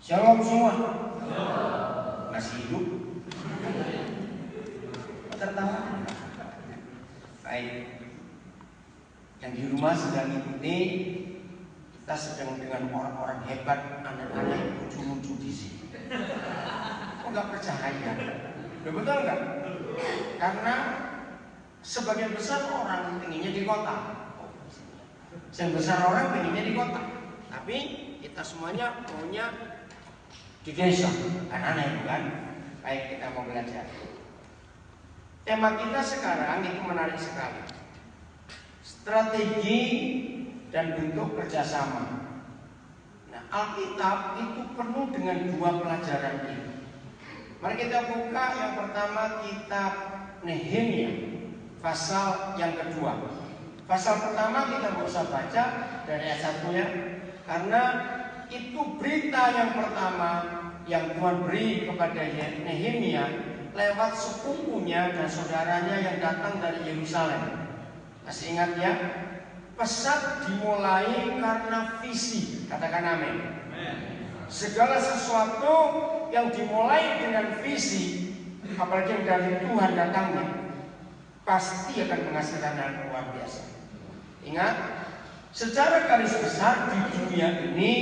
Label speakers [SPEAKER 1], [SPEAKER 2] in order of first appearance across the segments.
[SPEAKER 1] Shalom semua. Masih hidup? Tertawa? Baik. Yang di rumah sedang ikuti, kita sedang dengan orang-orang hebat, anak-anak lucu-lucu di sini. Kok nggak percaya? Betul nggak? Karena sebagian besar orang pengennya di kota. Sebagian besar orang pengennya di kota. Tapi kita semuanya maunya di desa. Kan aneh bukan? Baik, kita mau belajar. Tema kita sekarang itu menarik sekali. Strategi dan bentuk kerjasama. Nah, Alkitab itu penuh dengan dua pelajaran ini. Mari kita buka yang pertama kitab Nehemia, pasal yang kedua. Pasal pertama kita nggak usah baca dari ayat 1 ya, karena itu berita yang pertama yang Tuhan beri kepada Nehemia lewat sepupunya dan saudaranya yang datang dari Yerusalem. Masih ingat ya? Pesan dimulai karena visi. Katakan amin. Segala sesuatu yang dimulai dengan visi, apalagi yang dari Tuhan datangnya, pasti akan menghasilkan hal luar biasa. Ingat, secara garis besar di dunia ini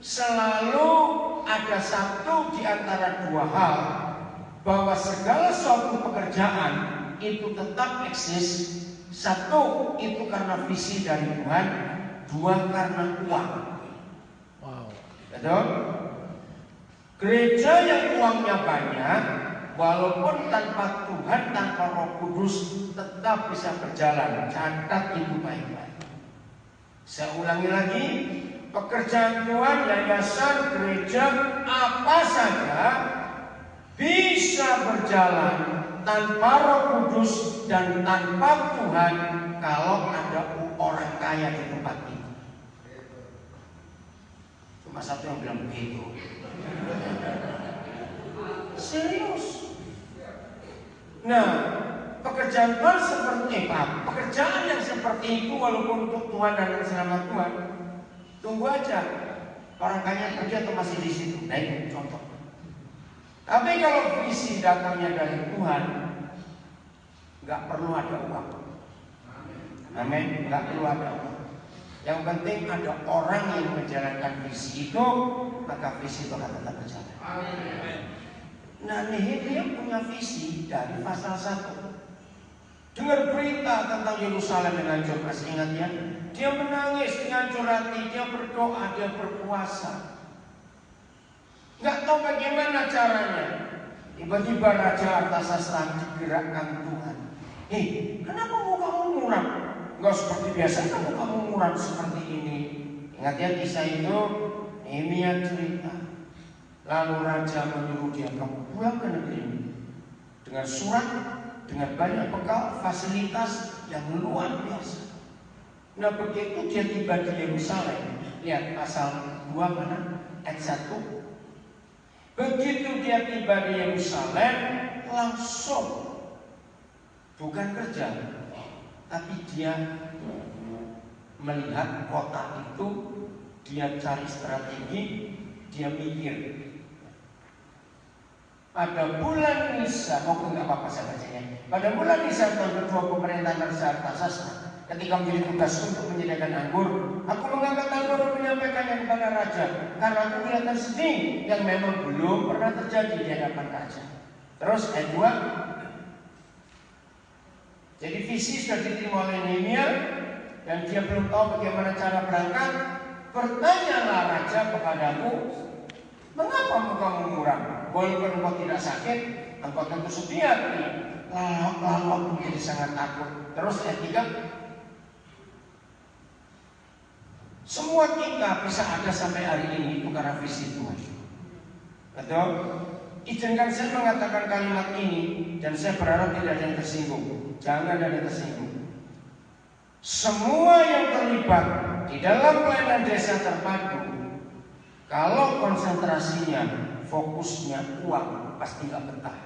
[SPEAKER 1] selalu ada satu di antara dua hal, bahwa segala suatu pekerjaan itu tetap eksis. Satu, itu karena visi dari Tuhan. Dua, karena uang. Wow. Betul? Gereja yang uangnya banyak, walaupun tanpa Tuhan, tanpa Roh Kudus, tetap bisa berjalan. Catat itu baik-baik. Saya ulangi lagi, pekerjaan Tuhan, yayasan, gereja, apa saja bisa berjalan tanpa Roh Kudus dan tanpa Tuhan kalau ada orang kaya di tempat itu. Cuma satu yang bilang begitu. Serius. Nah, pekerjaan Tuhan seperti apa? Pekerjaan yang seperti itu walaupun untuk Tuhan dan selama Tuhan, tunggu aja orang kaya pergi atau masih di situ. Nah itu contoh. Tapi kalau visi datangnya dari Tuhan, nggak perlu ada uang. Amin. Nggak perlu ada uang. Yang penting ada orang yang menjalankan visi itu, maka visi itu akan tetap berjalan. Amin. Nah, Nehemia punya visi dari pasal 1. Dengar berita tentang Yerusalem yang hancur, masih ingat ya? Dia menangis dengan hancur hati, dia berdoa, dia berpuasa. Nggak tahu bagaimana caranya. Tiba-tiba Raja Artasasta digerakkan Tuhan. Kenapa mukamu muram? Nggak seperti biasa, kenapa mukamu muram seperti ini? Ingat ya kisah itu, Nehemia cerita. Lalu Raja menyuruh dia, kamu pulang ke negeri ini dengan surat, dengan banyak bekal, fasilitas yang luar biasa. Nah begitu dia tiba di Yerusalem, lihat pasal 2 mana? Ayat 1. Begitu dia tiba di Yerusalem, langsung bukan kerja, tapi dia melihat kota itu, dia cari strategi, dia mikir. Pada bulan Nisan, nggak apa-apa saya bacanya. Pada bulan Nisan tahun kedua pemerintahan Raja Artasasta, ketika menjadi tugas untuk menyediakan anggur, aku mengangkat anggur dan menyampaikannya kepada raja, karena aku kelihatan sedih yang memang belum pernah terjadi di hadapan raja. Terus ayat 2. Jadi visi sudah diterima oleh Nehemia dan dia belum tahu bagaimana cara berangkat. Bertanyalah raja kepadaku, mengapa mukamu muram? Walaupun engkau tidak sakit, engkau tentu sedih hati. Lalu aku menjadi sangat takut. Terus ayat 3. Semua kita bisa ada sampai hari ini itu karena visi Tuhan. Betul? Izinkan saya mengatakan kalimat ini dan saya berharap tidak ada yang tersinggung. Jangan ada yang tersinggung. Semua yang terlibat di dalam pelayanan desa terpadu, kalau konsentrasinya, fokusnya uang, pasti nggak betah.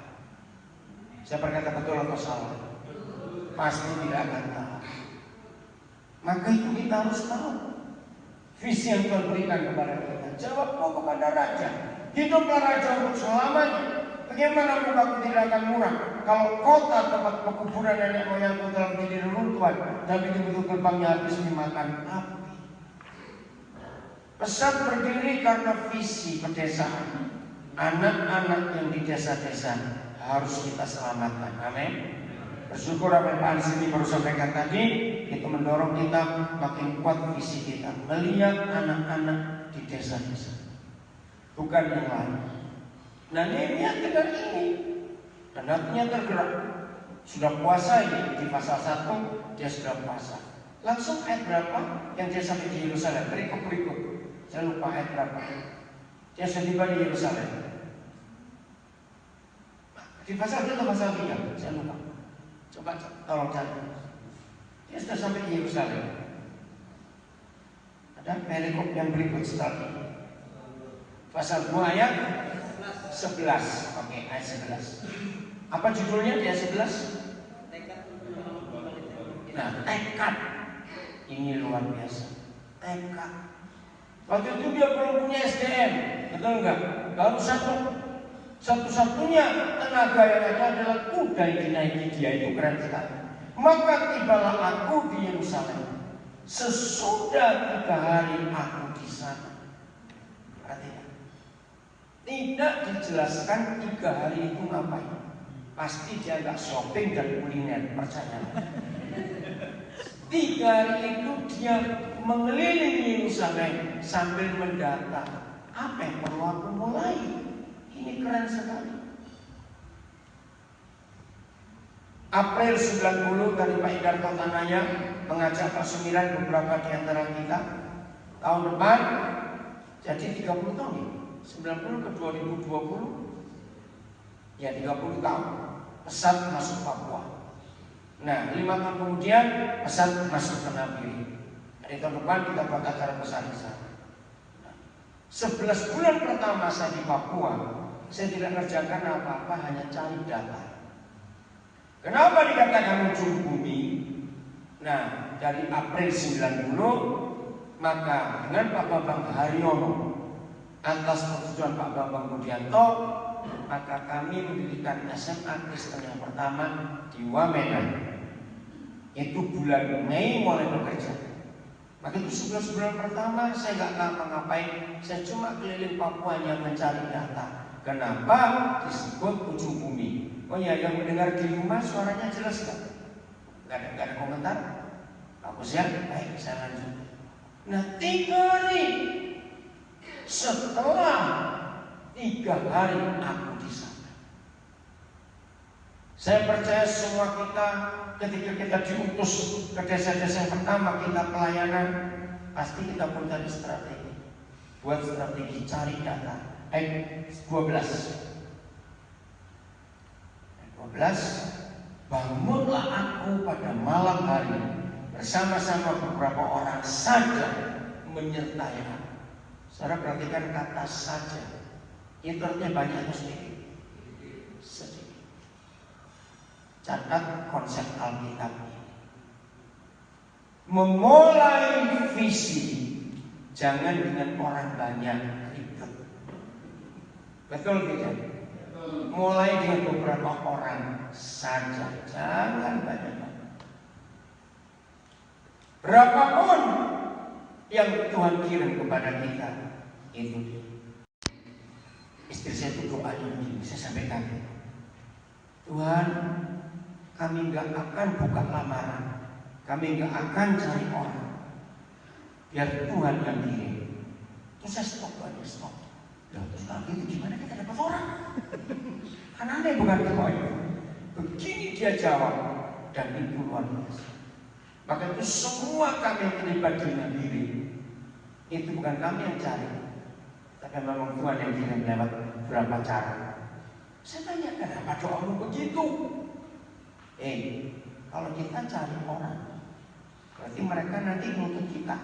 [SPEAKER 1] Saya berkata betul atau salah? Pasti tidak akan tahan. Maka itu kita harus tahu visi yang Tuhan berikan kepada kita. Jawabku kepada raja, hiduplah raja untuk selamanya. Bagaimana mukaku tidak akan murah kalau kota tempat pekuburan nenek moyangku telah menjadi reruntuhan dan pintu gerbangnya habis dimakan api. Pesat berdiri karena visi pedesaan. Anak-anak yang di desa-desa harus kita selamatkan. Amin. Bersyukur apa yang Pak Anis ini baru sampaikan tadi, itu mendorong kita makin kuat visi kita melihat anak-anak di desa-desa, bukan yang lain. Nah, Nehemia dengar ini dan hatinya tergerak. Sudah puasa ini di pasal 1 dia sudah puasa. Langsung ayat berapa yang dia sampai di Yerusalem? Berikut. Saya lupa ayat berapa. Dia sudah tiba di Yerusalem. Di pasal 2 atau pasal 3? Saya lupa. Coba tolong cari. Dia sudah sampai di Yerusalem. Ada perikop yang berikut setelah ini. Pasal 2 ayat 11. Oke, ayat 11. Apa judulnya di ayat 11? Nah, tekad. Ini luar biasa. Tekad. Waktu itu dia belum punya SDM, betul enggak? Baru satu-satunya tenaga yang ada adalah kuda yang dinaiki dia, itu keren sekali. Maka tibalah aku di Yerusalem. Sesudah 3 hari aku di sana. Perhatikan. Tidak dijelaskan 3 hari itu ngapain. Pasti dia nggak shopping dan kuliner, percaya. 3 hari itu dia mengelilingi Yerusalem sambil mendata. Apa yang perlu aku mulai? Ini keren sekali. April 90 tadi Pak Idarto Tanaya mengajak Pak Sumiran beberapa di antara kita. Tahun depan jadi 30 tahun ya. 90 ke 2020 ya 30 tahun pesat masuk Papua. Nah 5 tahun kemudian pesat masuk ke Nabire. Dari tahun depan kita buat acara besar di sana. 11 bulan pertama saya di Papua, saya tidak mengerjakan apa-apa, hanya cari data. Kenapa dikatakan ujung bumi? Nah dari April 90 maka dengan Pak Bambang Haryono atas persetujuan Pak Bambang Budianto, maka kami mendirikan SMA Kristen yang pertama di Wamena. Itu bulan Mei mulai bekerja. Maka itu 11 bulan pertama saya nggak ngapa-ngapain, saya cuma keliling Papua hanya mencari data. Kenapa disebut ujung bumi? Oh ya, yang mendengar di rumah suaranya jelas nggak? Nggak ada komentar? Bagus ya, baik saya lanjut. Nah 3 hari setelah 3 hari aku di sana. Saya percaya semua kita ketika kita diutus ke desa-desa yang pertama kita pelayanan, pasti kita pun cari strategi. Buat strategi cari data. Ayat 12. Bangunlah aku pada malam hari bersama-sama beberapa orang saja menyertai aku. Saudara perhatikan kata saja. Itu artinya banyak atau sedikit? Sedikit. Catat konsep Alkitab ini. Memulai visi jangan dengan orang banyak ribet. Betul tidak? Mulai dengan beberapa orang saja, jangan banyak-banyak. Berapapun yang Tuhan kirim kepada kita, itu dia. Istri saya itu doa ini, saya sampaikan, Tuhan, kami nggak akan buka lamaran, kami nggak akan cari orang, biar Tuhan yang kirim. Terus saya stop. Terus kalau gitu gimana kita dapat orang? Kan aneh bukan kekoyo. Begini dia jawab, dan itu luar biasa. Maka itu semua kami yang terlibat di Nabire, itu bukan kami yang cari, tapi memang Tuhan yang kirim lewat berapa cara. Saya tanya, kenapa doamu begitu? Kalau kita cari orang, berarti mereka nanti nuntut kita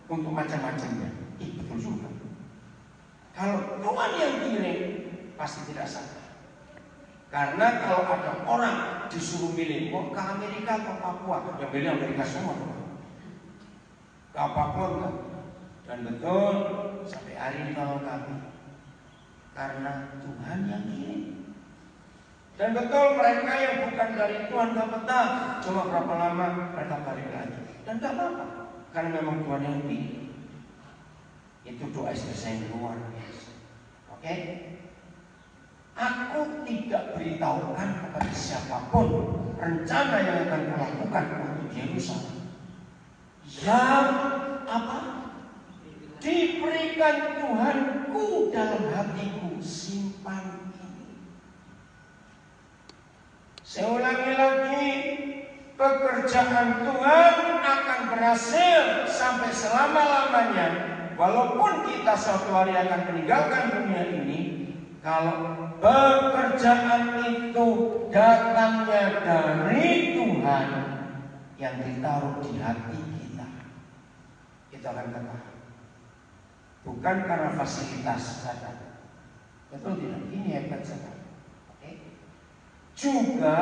[SPEAKER 1] untuk macam-macamnya. Betul juga. Kalau Tuhan yang kirim, pasti tidak salah. Karena kalau ada orang disuruh milih, mau ke Amerika atau Papua, yang milih Amerika semua. Ke Papua enggak. Dan betul, sampai hari ini tolong kami, karena Tuhan yang kirim. Dan betul mereka yang bukan dari Tuhan gak betah, cuma berapa lama mereka balik lagi. Dan gak apa-apa, karena memang Tuhan yang pilih. Itu doa istri saya yang luar biasa. Oke? Aku tidak beritahukan kepada siapapun rencana yang akan kulakukan untuk Yerusalem. Yang apa? Diberikan Tuhanku dalam hatiku, simpan ini. Saya ulangi lagi, pekerjaan Tuhan akan berhasil sampai selama-lamanya. Walaupun kita suatu hari akan meninggalkan dunia ini, kalau pekerjaan itu datangnya dari Tuhan yang ditaruh di hati kita, kita akan tetap. Bukan karena fasilitas saja. Betul tidak? Ini hebat sekali. Juga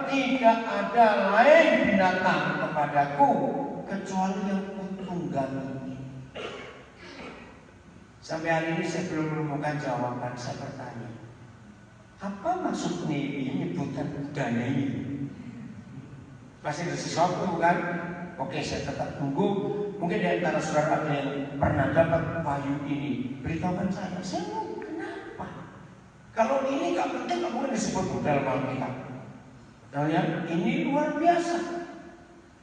[SPEAKER 1] tidak ada lain binatang kepadaku kecuali yang kutunggangi. Sampai hari ini saya belum menemukan jawaban. Saya bertanya, apa maksud Nebi menyebutan budaya ini? Pasti ada sesuatu kan? Oke, saya tetap tunggu. Mungkin di antara saudara ada yang pernah dapat wahyu ini, beritahukan saya. Saya mau kenapa? Kalau ini gak penting, gak boleh disebut dalam Alkitab. Kalian, ini luar biasa.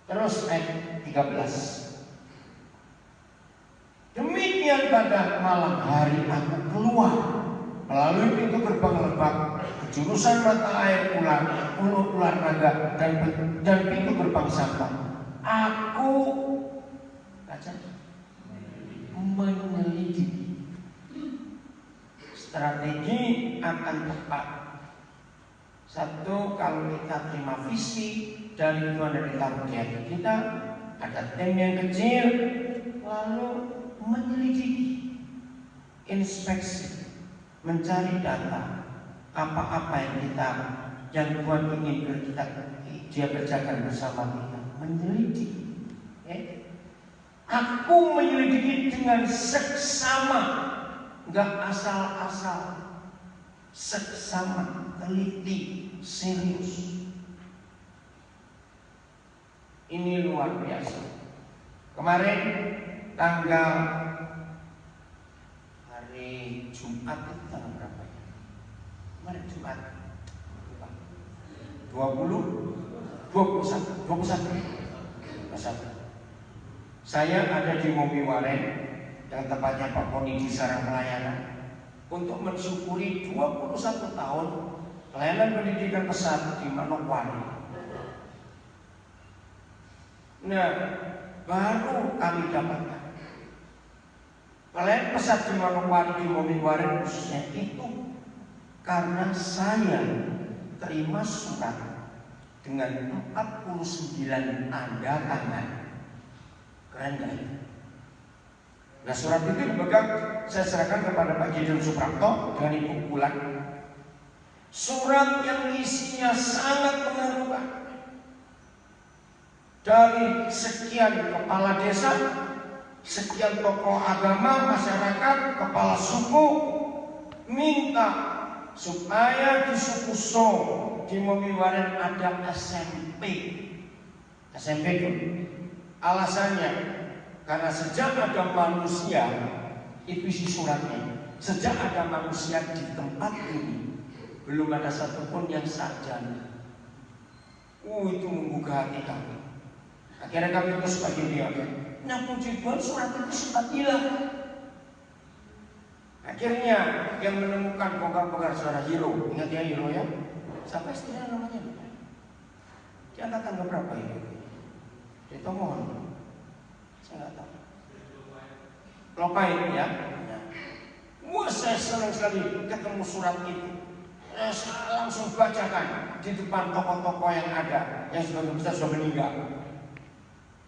[SPEAKER 1] Terus ayat 13. Demikian pada malam hari aku keluar melalui pintu gerbang lebak ke jurusan mata air ular naga dan pintu gerbang sampah. Aku menyelidiki. Strategi akan tepat. Satu, kalau kita terima visi dari Tuhan dan ditaruh di hati kita, ada tim yang kecil, lalu menyelidiki, inspeksi, mencari data, apa-apa yang Tuhan ingin dia kerjakan bersama kita, menyelidiki. Aku menyelidiki dengan seksama, nggak asal-asal, seksama, teliti, serius. Ini luar biasa. Kemarin tanggal hari Jumat itu tanggal berapa ya? Kemarin Jumat 21. Saya ada di Mobi Waren, yang tepatnya Pak Poni di Sarang Pelayanan, untuk mensyukuri 21 tahun pelayanan pendidikan pesat di Manokwari. Nah, baru kami dapatkan pelayanan pesat di Manokwari di Mobi Waren khususnya itu karena saya terima surat dengan 49 tanda tangan. Keren gak itu? Nah, surat itu dipegang, saya serahkan kepada Pak Gideon Suprapto dengan Ibu Bulan. Surat yang isinya sangat mengharukan. Dari sekian kepala desa, sekian tokoh agama, masyarakat, kepala suku, minta supaya di suku So, di Mobi Waren ada SMP. SMP itu alasannya karena sejak ada manusia, itu isi suratnya, sejak ada manusia di tempat ini belum ada satupun yang sarjana. Itu membuka hati kami. Akhirnya kami terus bagi dia. Nah, puji Tuhan, surat itu sempat hilang. Akhirnya yang menemukan bongkar-bongkar saudara Hiro, ingat ya Hiro ya? Siapa istrinya namanya? Dia angkatan berapa itu? Dia Tomohon. Saya nggak tahu. Lopain ya. Wah, saya senang sekali ketemu surat itu. Saya langsung bacakan di depan tokoh-tokoh yang ada, yang sebagian besar sudah meninggal.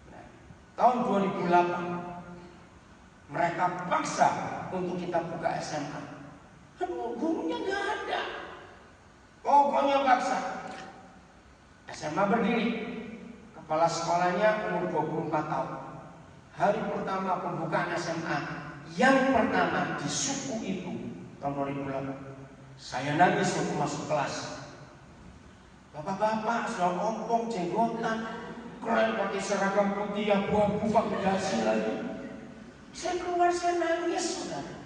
[SPEAKER 1] Nah, tahun 2008 mereka paksa untuk kita buka SMA. Gurunya nggak ada. Pokoknya paksa. SMA berdiri. Kepala sekolahnya umur 24 tahun. Hari pertama pembukaan SMA yang pertama di suku itu tahun 2008. Saya nangis waktu masuk kelas. Bapak-bapak sudah ompong, jenggotan, keren pakai seragam putih, abu-abu, pakai dasi lagi. Saya keluar, saya nangis, saudara.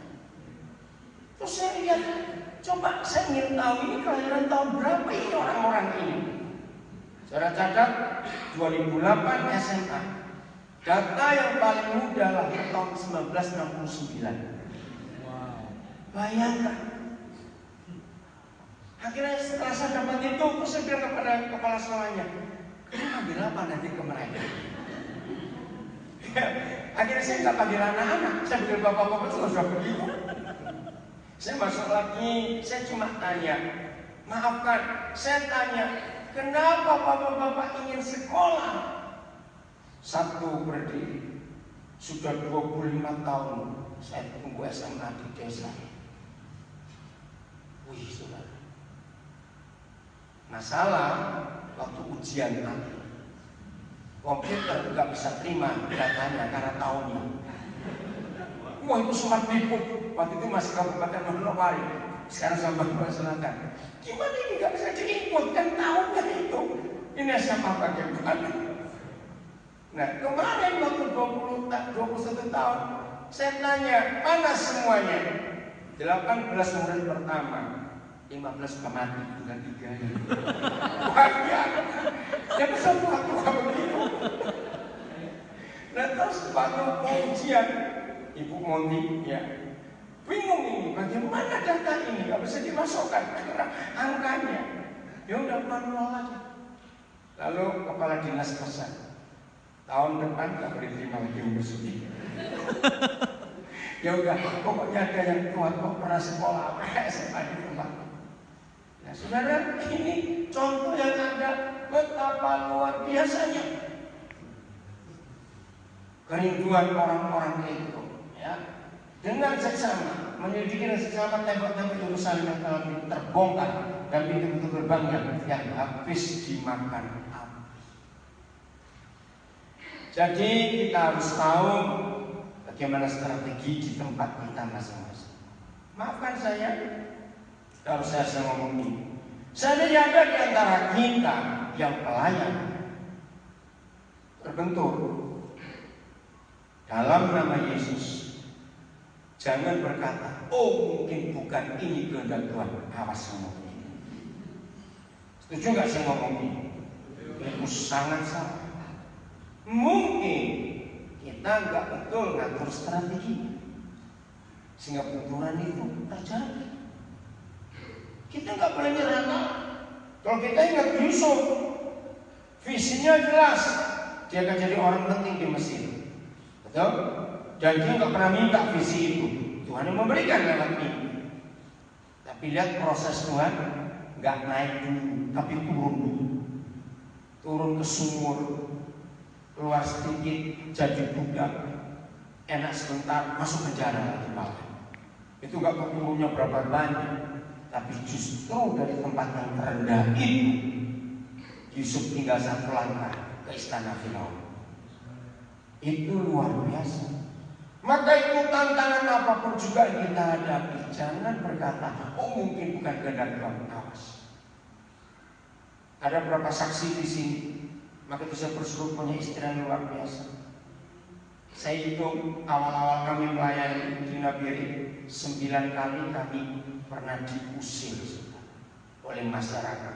[SPEAKER 1] Terus saya lihat, coba saya ingin tahu ini kelahiran tahun berapa ini orang-orang ini. Saudara catat 2008 SMA. Data yang paling muda lahir tahun 1969. Wow. Bayangkan. Akhirnya setelah saya dapat itu, saya bilang kepada kepala sekolahnya, kamu panggil apa nanti ke mereka? Akhirnya saya nggak panggil anak-anak, saya panggil bapak-bapak sudah begitu. Saya masuk lagi, saya cuma tanya, maafkan, saya tanya, kenapa bapak-bapak ingin sekolah? Satu berdiri, sudah 25 tahun saya tunggu SMA di desa. Wih, saudara. Masalah waktu ujian nanti, komputer nggak bisa terima datanya karena tahunnya. Wah, itu sempat ribut. Waktu itu masih Kabupaten Manokwari, sekarang Sambas Selatan. Gimana ini nggak bisa diinput kan tahunnya itu? Ini sama bagaimana? Nah, kemarin waktu 21 tahun, saya tanya, mana semuanya? 18 murid pertama, 15 mati, bukan 3. Banyak. Jadi semua tua begitu. Nah, terus waktu ujian, Ibu Monti, ya, bingung ini, bagaimana data ini? Gak bisa dimasukkan karena angkanya. Ya udah manual aja. Lalu kepala dinas pesan, tahun depan gak boleh terima lagi umur segini. Ya udah, pokoknya ada yang tua kok pernah sekolah apa SMA di tempat. Nah, saudara, ini contoh yang ada betapa luar biasanya kerinduan orang-orang itu, ya, dengan seksama menyelidiki dan seksama tembok-tembok Yerusalem yang telah terbongkar dan pintu-pintu gerbangnya yang habis dimakan api. Jadi kita harus tahu bagaimana strategi di tempat kita masing-masing. Maafkan saya, kalau saya ngomong ini. Seandainya ada di antara kita yang pelayan terbentur dalam nama Yesus, jangan berkata, oh mungkin bukan ini kehendak Tuhan. Awas ngomong ini. Setuju nggak saya ngomong ini? Itu sangat salah. Mungkin kita nggak betul ngatur strategi sehingga benturan itu terjadi. Kita nggak boleh nyerah. Kalau kita ingat Yusuf, visinya jelas, dia akan jadi orang penting di Mesir, betul? Dan dia nggak pernah minta visi itu, Tuhan yang memberikan lewat mimpi. Tapi lihat proses Tuhan, nggak naik dulu, tapi turun dulu, turun ke sumur. Keluar sedikit jadi budak, enak sebentar masuk penjara lagi malah. Itu gak turunnya berapa banyak, tapi justru dari tempat yang terendah itu Yusuf tinggal satu langkah ke istana Firaun. Itu luar biasa. Maka itu tantangan apapun juga yang kita hadapi, jangan berkata, oh mungkin bukan kehendak Tuhan. Awas. Ada berapa saksi di sini? Maka itu saya bersyukur punya istri yang luar biasa. Saya hitung awal-awal kami melayani di Nabiri, 9 kali kami pernah diusir oleh masyarakat.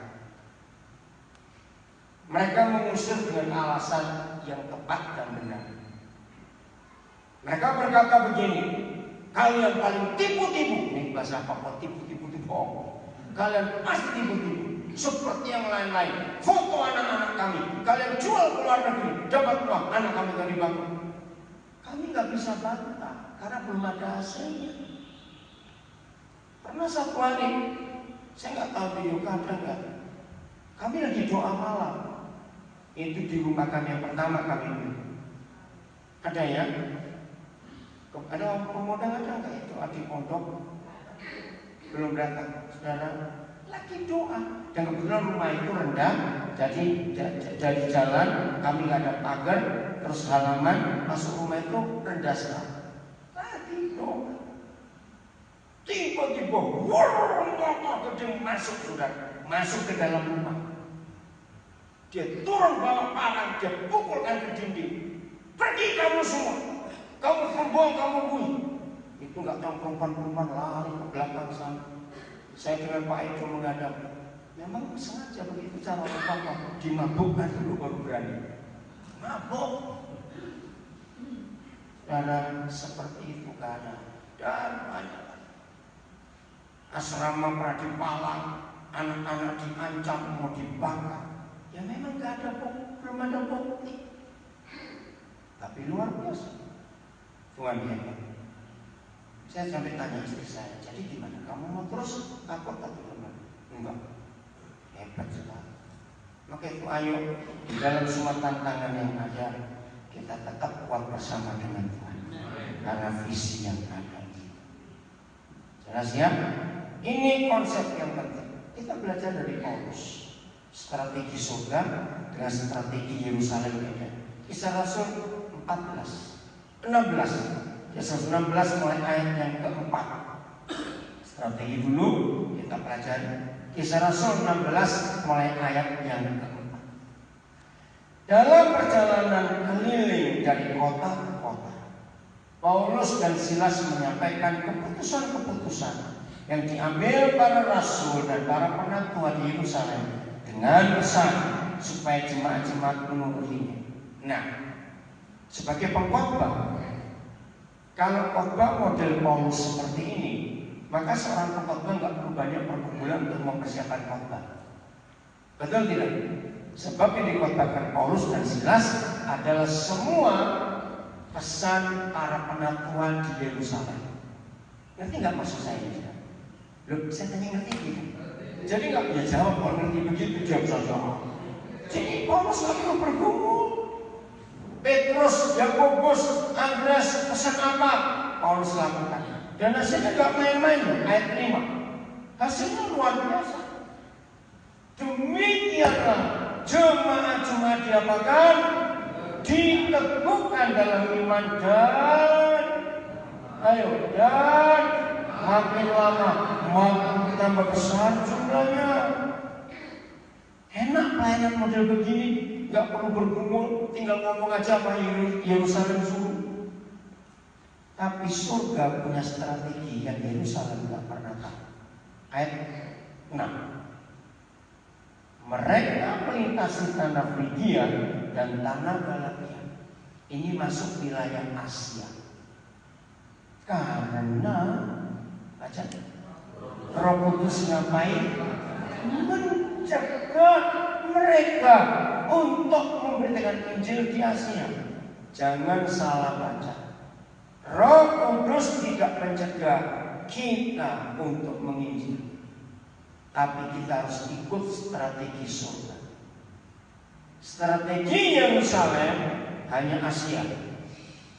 [SPEAKER 1] Mereka mengusir dengan alasan yang tepat dan benar. Mereka berkata begini, kalian paling tipu-tipu. Ini bahasa apa? Tipu-tipu. Kalian pasti tipu-tipu. Seperti yang lain-lain, foto anak-anak kami, kalian jual ke luar negeri, dapat uang, anak kami tadi bangun. Kami nggak bisa bantah karena belum ada hasilnya. Pernah satu hari, saya nggak tahu di Yoga ada nggak. Kami lagi doa malam, itu di rumah kami yang pertama kami. Ada ya? Ada pemuda ada nggak itu adik pondok? Belum datang, saudara. Lagi doa, dan kebetulan rumah itu rendah, jadi dari jalan kami nggak ada pagar, terus halaman masuk rumah itu rendah sekali. Lagi doa. Tiba-tiba motor gede masuk, saudara, masuk ke dalam rumah. Dia turun bawa parang, dia pukulkan ke dinding. Pergi kamu semua, kamu pembohong, kamu bunyi. Itu nggak tahu perempuan-perempuan lari ke belakang sana. Saya dengan Pak Edo menghadap. Memang sengaja begitu cara Bapak dimabukkan dulu baru berani. Mabuk. Dan seperti itu keadaan. Dan banyak asrama Pradipalang, anak-anak diancam mau dibakar. Ya memang nggak ada bukti, belum ada bukti. Tapi luar biasa. Tuhan hebat. Saya sampai tanya istri saya, jadi gimana? Kamu mau terus takut atau gimana? Enggak. Hebat sekali. Maka itu ayo di dalam semua tantangan yang ada, kita tetap kuat bersama dengan Tuhan. Karena visi yang ada. Jelas ya? Ini konsep yang penting. Kita belajar dari Paulus. Strategi surga dengan strategi Yerusalem beda. Kisah Rasul 16. Kisah 16 mulai ayat yang keempat. Strategi dulu kita pelajari. Kisah Rasul 16 mulai ayat yang keempat. Dalam perjalanan keliling dari kota ke kota, Paulus dan Silas menyampaikan keputusan-keputusan yang diambil para rasul dan para penatua di Yerusalem dengan pesan supaya jemaat-jemaat menurutinya. Nah, sebagai pengkhotbah, kalau khotbah model Paulus seperti ini, maka seorang pengkhotbah nggak perlu banyak pergumulan untuk mempersiapkan khotbah. Betul tidak? Sebab yang dikhotbahkan Paulus dan Silas adalah semua pesan para penatua di Yerusalem. Ngerti nggak maksud saya ini? Loh, saya tanya ngerti gitu. Jadi nggak bisa jawab kalau ngerti begitu jawab saja. Jadi Paulus nggak perlu bergumul. Petrus, Yakobus, Andreas pesan apa? Paulus lakukan. Dan hasilnya nggak main-main. Ayat 5. Hasilnya luar biasa. Demikianlah jemaat-jemaat diapakan? Diteguhkan dalam iman dan makin lama makin tambah besar jumlahnya. Enak pelayanan model begini, nggak perlu bergumul, tinggal ngomong aja apa Yerusalem suruh. Tapi surga punya strategi yang Yerusalem nggak pernah tahu. Ayat 6. Mereka melintasi tanah Frigia dan tanah Galatia. Ini masuk wilayah Asia. Karena baca Roh Kudus ngapain? Mencegah mereka untuk memberitakan Injil di Asia. Jangan salah baca. Roh Kudus tidak mencegah kita untuk menginjil, tapi kita harus ikut strategi surga. Strategi Yerusalem hanya Asia.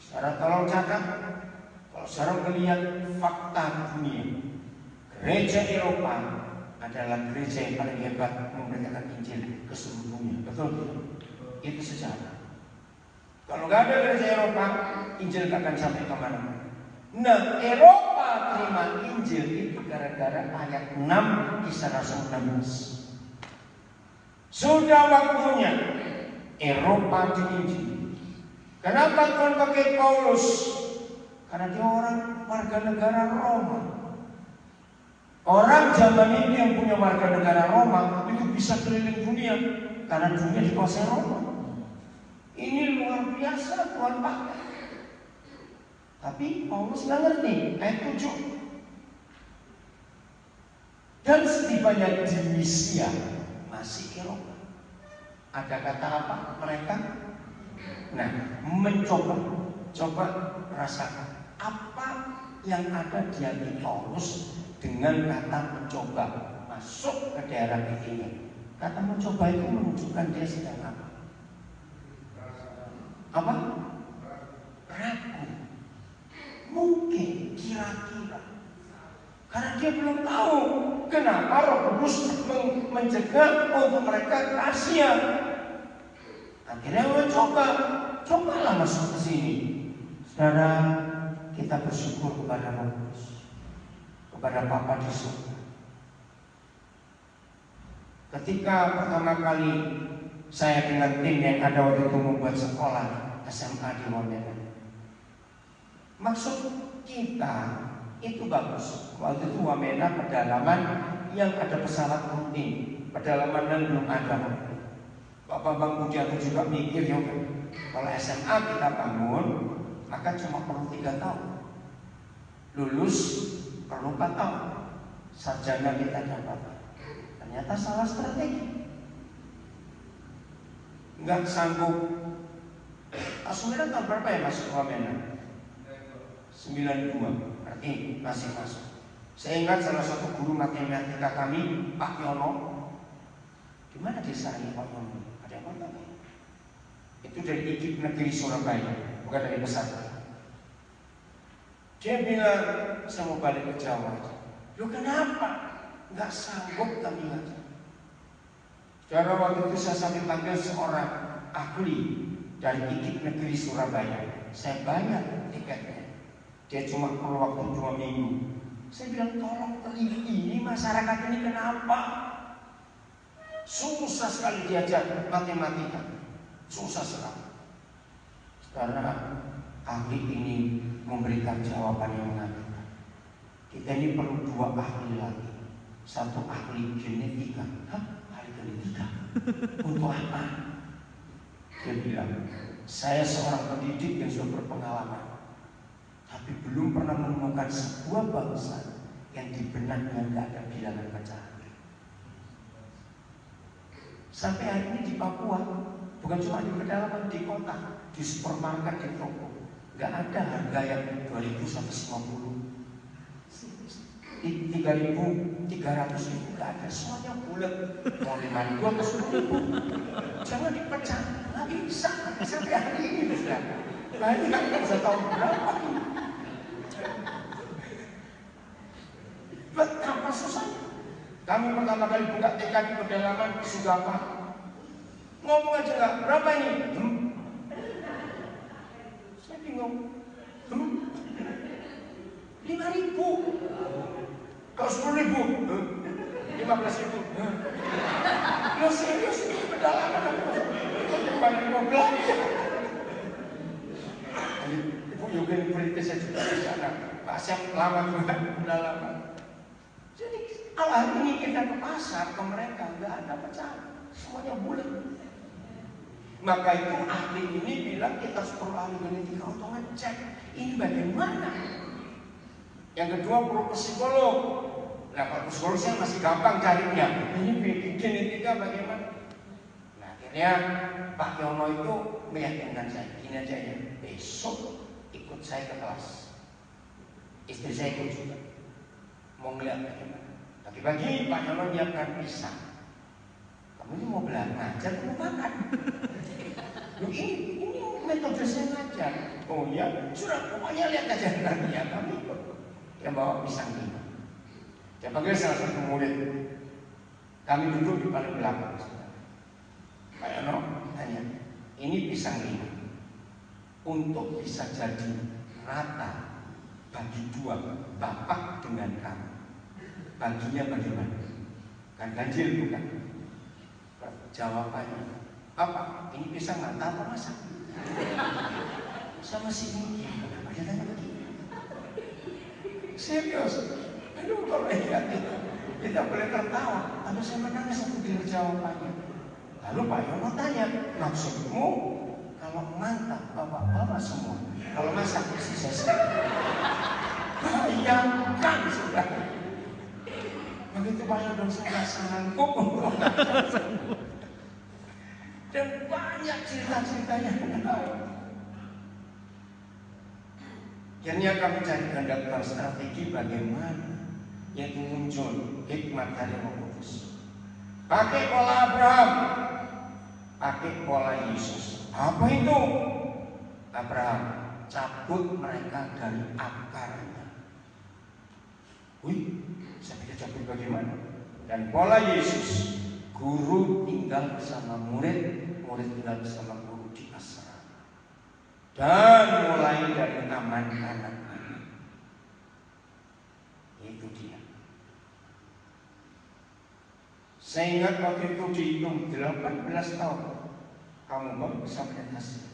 [SPEAKER 1] Saudara tolong catat. Kalau saudara melihat fakta dunia, gereja Eropa adalah gereja yang paling hebat memberitakan Injil ke seluruh dunia. Betul? Itu sejarah. Kalau nggak ada gereja Eropa, Injil nggak akan sampai kemana-mana. Nah, Eropa terima Injil itu gara-gara ayat 6 Kisah Rasul 16. Sudah waktunya Eropa diinjil. Kenapa Tuhan pakai Paulus? Karena dia orang warga negara Roma. Orang zaman ini yang punya warga negara Roma itu bisa keliling dunia karena dunia dikuasai Roma. Ini luar biasa Tuhan pakai. Tapi Paulus nggak ngerti. Ayat 7. Dan setibanya di Misia, masih Eropa. Ada kata apa? Mereka coba rasakan apa yang ada di hati Paulus dengan kata mencoba masuk ke daerah ini. Kata mencoba itu menunjukkan dia sedang apa? Apa? Ragu. Mungkin, kira-kira. Karena dia belum tahu kenapa Roh Kudus mencegah untuk mereka ke Asia. Akhirnya cobalah masuk ke sini. Saudara, kita bersyukur kepada Roh Kudus. kepada Bapa di surga. Ketika pertama kali saya dengan tim yang ada waktu itu membuat sekolah SMA di Wamena, maksud kita itu bagus. Waktu itu Wamena pedalaman yang ada pesawat rutin, pedalaman yang belum ada. Pak Bambang Pujianto juga mikir, ya kalau SMA kita bangun, maka cuma perlu 3 tahun. Lulus perlu 4 tahun. Sarjana kita dapat. Ternyata salah strategi. Enggak sanggup. Asumira tahun berapa ya masuk Wamena? 92. Berarti masih masuk. Saya ingat salah satu guru matematika kami, Pak Yono. Di mana desanya Pak Yono? Ada yang mana? Itu dari IKIP Negeri Surabaya, bukan dari pesantren. Dia bilang, saya mau balik ke Jawa. Loh kenapa? Nggak sanggup kami lagi. Karena waktu itu saya sampai panggil seorang ahli dari IKIP Negeri Surabaya. Saya bayar tiketnya. Dia cuma perlu waktu 2 minggu. Saya bilang, tolong teliti ini masyarakat ini kenapa? Susah sekali diajar matematika. Susah sekali. Karena ahli ini memberikan jawaban yang menakutkan. Kita ini perlu 2 ahli lagi. Satu ahli genetika. Hah? Ahli genetika? Untuk apa? Dia bilang, saya seorang pendidik yang sudah berpengalaman, tapi belum pernah menemukan sebuah bangsa yang di benaknya tidak ada bilangan pecahan. Sampai hari ini di Papua, bukan cuma di pedalaman, di kota, di supermarket, di toko, nggak ada harga yang 2.150, 3.300 ribu, nggak ada, semuanya bulat. Mau 5.000 atau 10.000, jangan dipecah, nggak bisa sampai hari ini sudah. Nah ini nggak bisa tahu berapa ini. Betapa susahnya. Kami pertama kali buka TK di pedalaman sudah apa? Ngomong aja nggak, berapa ini? Saya bingung. 5.000. Kalau 10.000, 15.000. Lo serius ini pedalaman apa? Balik mau belanja. Ibu juga yang berintis saya juga di sana. Pak Syam lama juga pedalaman. Jadi kalau hari ini kita ke pasar, ke mereka nggak ada pecahan, semuanya bulat. Maka itu ahli ini bilang kita harus perlu ahli genetika untuk ngecek ini bagaimana. Yang kedua perlu psikolog. Nah kalau psikolog saya masih gampang carinya. Ini genetika bagaimana? Nah akhirnya Pak Yono itu meyakinkan saya, gini aja ya, besok ikut saya ke kelas. Istri saya ikut juga. Mau ngeliat bagaimana. Pagi-pagi Pak Yono nyiapkan pisang. Kamu ini mau ngajar atau mau makan? Loh ini metode saya ngajar. Oh iya, sudah pokoknya lihat aja nanti ya kami ikut. Dia bawa pisang 5. Dia panggil salah satu murid. Kami duduk di paling belakang. Pak Yono tanya, ini pisang 5. Untuk bisa jadi rata bagi 2, bapak dengan kamu, baginya bagaimana? Kan ganjil bukan? Jawabannya, apa? Ini pisang rata apa masak? Saya masih mikir, kenapa dia tanya begini? Serius? Aduh kalau ingat itu, kita boleh tertawa, tapi saya menangis waktu dengar jawabannya. Lalu Pak Yono tanya, maksudmu kalau mantap bapak-bapak semua, kalau masak isi saya bayangkan sudah. Begitu Pak Yono sudah sanggup untuk dan banyak cerita-ceritanya. Akhirnya kami cari kehendak strategi bagaimana yaitu muncul hikmat dari Roh Kudus. Pakai pola Abraham, pakai pola Yesus. Apa itu? Abraham cabut mereka dari akarnya. Wih, saya bisa cabut bagaimana? Dan pola Yesus, guru tinggal bersama murid, murid tinggal bersama guru di asrama. Dan mulai dari aman anak-anak. Itu dia. Saya ingat waktu itu dihitung 18 tahun kamu baru bisa melihat hasil.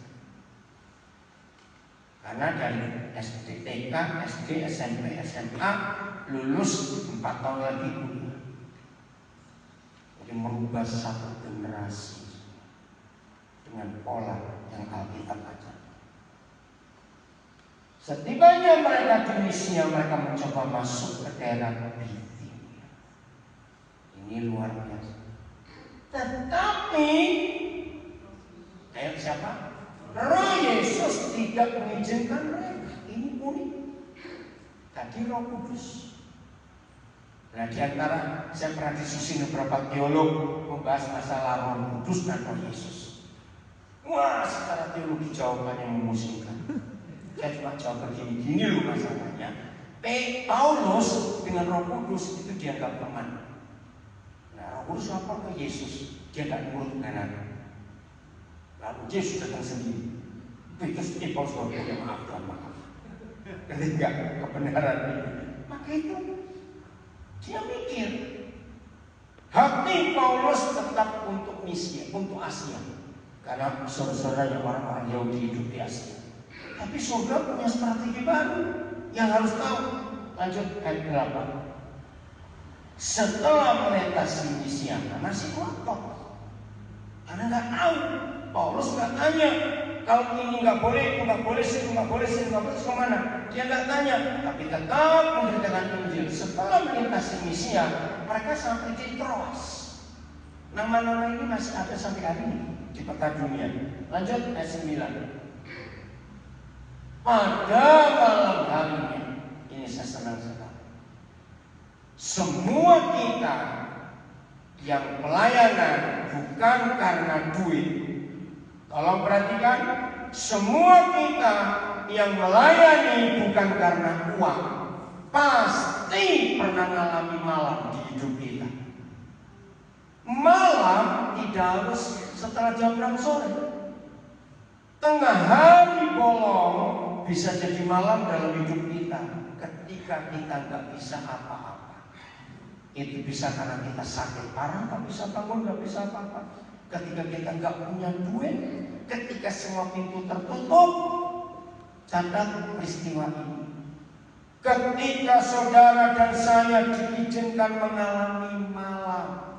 [SPEAKER 1] Karena dari SD, TK, SD, SMP, SMA lulus 4 tahun lagi kuliah. Jadi merubah satu generasi dengan pola yang Alkitab ajar. Setibanya mereka di Misia, mereka mencoba masuk ke daerah Bitinia. Ini luar biasa. Tetapi ayat siapa? Roh Yesus tidak mengizinkan mereka. Ini unik. Tadi Roh Kudus. Nah, di antara saya pernah diskusi beberapa teolog membahas masalah Roh Kudus dan Roh Yesus. Wah, secara teologi jawabannya memusingkan. Saya cuma jawab begini-gini loh masalahnya. Paulus dengan Roh Kudus itu dianggap teman. Nah, Roh Kudus lapor ke Yesus, dia tidak nurut dengan aku. Lalu Yesus datang sendiri. Terus Paulus berkata, maaf Tuhan, maaf. Ketika kebenaran ini, maka itu dia mikir. Hati Paulus tetap untuk Misia, untuk Asia. Karena saudara-saudaranya orang-orang Yahudi hidup di Asia. Tapi surga punya strategi baru yang harus tahu. Lanjut ayat 8. Setelah melintasi Misia, masih ngotot. Karena nggak tahu. Paulus nggak tanya. Kalau ini nggak boleh, itu nggak boleh, itu nggak boleh, itu nggak boleh, kemana? Dia nggak tanya. Tapi tetap memberitakan Injil. Setelah melintasi Misia, mereka sampai di Troas. Nama-nama ini masih ada sampai hari ini di peta dunia. Lanjut ayat 9. Pada malam harinya, ini saya senang sekali. Semua kita yang pelayanan bukan karena duit. Tolong perhatikan, semua kita yang melayani bukan karena uang. Pasti pernah mengalami malam di hidup kita. Malam tidak harus setelah jam 6 sore. Tengah hari bolong bisa jadi malam dalam hidup kita ketika kita nggak bisa apa-apa. Itu bisa karena kita sakit parah, nggak bisa bangun, nggak bisa apa-apa. Ketika kita nggak punya duit, ketika semua pintu tertutup. Catat peristiwa ini. Ketika saudara dan saya diizinkan mengalami malam,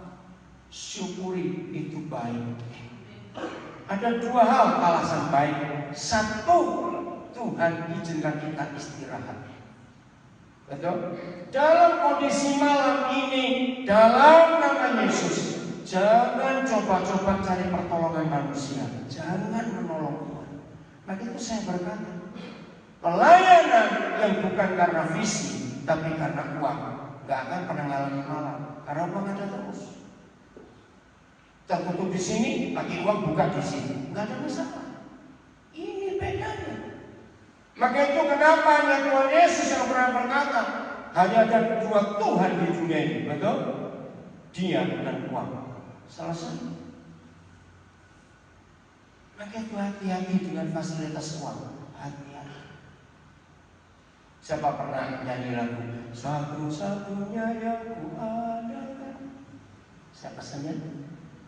[SPEAKER 1] syukuri itu baik. Ada dua hal alasan baik. Satu, Tuhan izinkan kita istirahat. Betul? Dalam kondisi malam ini, dalam nama Yesus, jangan coba-coba cari pertolongan manusia. Jangan menolong Tuhan. Maka itu saya berkata, pelayanan yang bukan karena visi, tapi karena uang, gak akan pernah ngalami malam. Karena uang ada terus. Tertutup di sini, lagi uang buka di sini, gak ada masalah. Ini bedanya. Maka itu kenapa hanya Tuhan Yesus yang pernah berkata, hanya ada dua Tuhan di dunia ini, betul? Dia dan uang. Selesai. Maka itu hati-hati dengan fasilitas uang. Hati-hati. Siapa pernah nyanyi lagu satu-satunya yang ku ada? Siapa saja?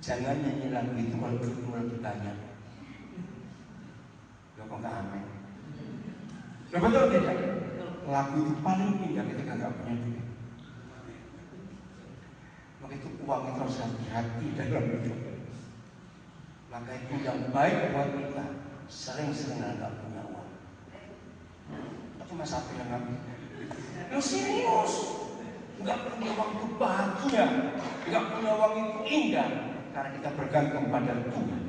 [SPEAKER 1] Jangan nyanyi lagu itu kalau duitmu lebih banyak. Lo kok gak amin? Lo betul tidak? Lagu itu paling indah ketika gak punya duit. Maka itu uang itu harus hati-hati dalam hidup. Maka itu yang baik buat kita, sering-sering gak punya uang. Cuma satu yang gak punya. Lo serius? Gak punya uang itu bahagia. Gak punya uang itu indah. Karena kita bergantung pada Tuhan.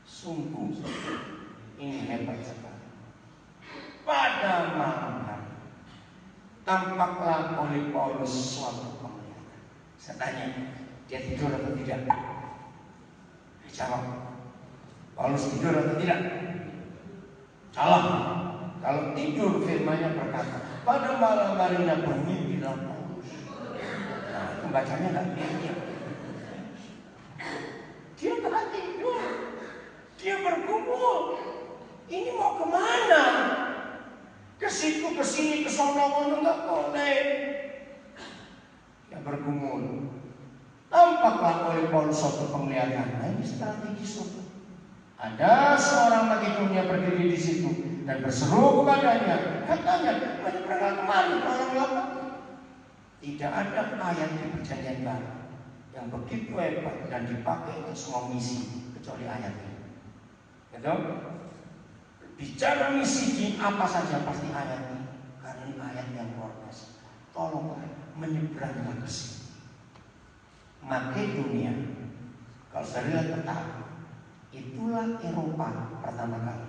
[SPEAKER 1] Sungguh ini hebat sekali. Pada malam hari tampaklah oleh Paulus suatu penglihatan. Saya tanya, dia tidur atau tidak? Jawab, Paulus tidur atau tidak? Salah. Kalau tidur, firman-Nya berkata, pada malam harinya bermimpilah Paulus. Nah, pembacanya nggak mikir. Dia tak tidur, dia bergumul. Ini mau kemana? Ke situ, ke sini, ke sono, nggak boleh. Dia bergumul. Paulus suatu penglihatan. Nah, ini strategi surga. Ada seorang Makedonia berdiri di situ dan berseru kepadanya, katanya, banyak berangkat kemari orang lapar. Tidak ada ayat di Perjanjian Baru yang begitu hebat dan dipakai untuk semua misi kecuali ayat ini. Betul? Bicara misi di apa saja pasti ayat ini, karena ini ayat yang luar biasa. Tolong menyeberangkan ke sini. Makedonia, kalau saya lihat peta, itulah Eropa pertama kali.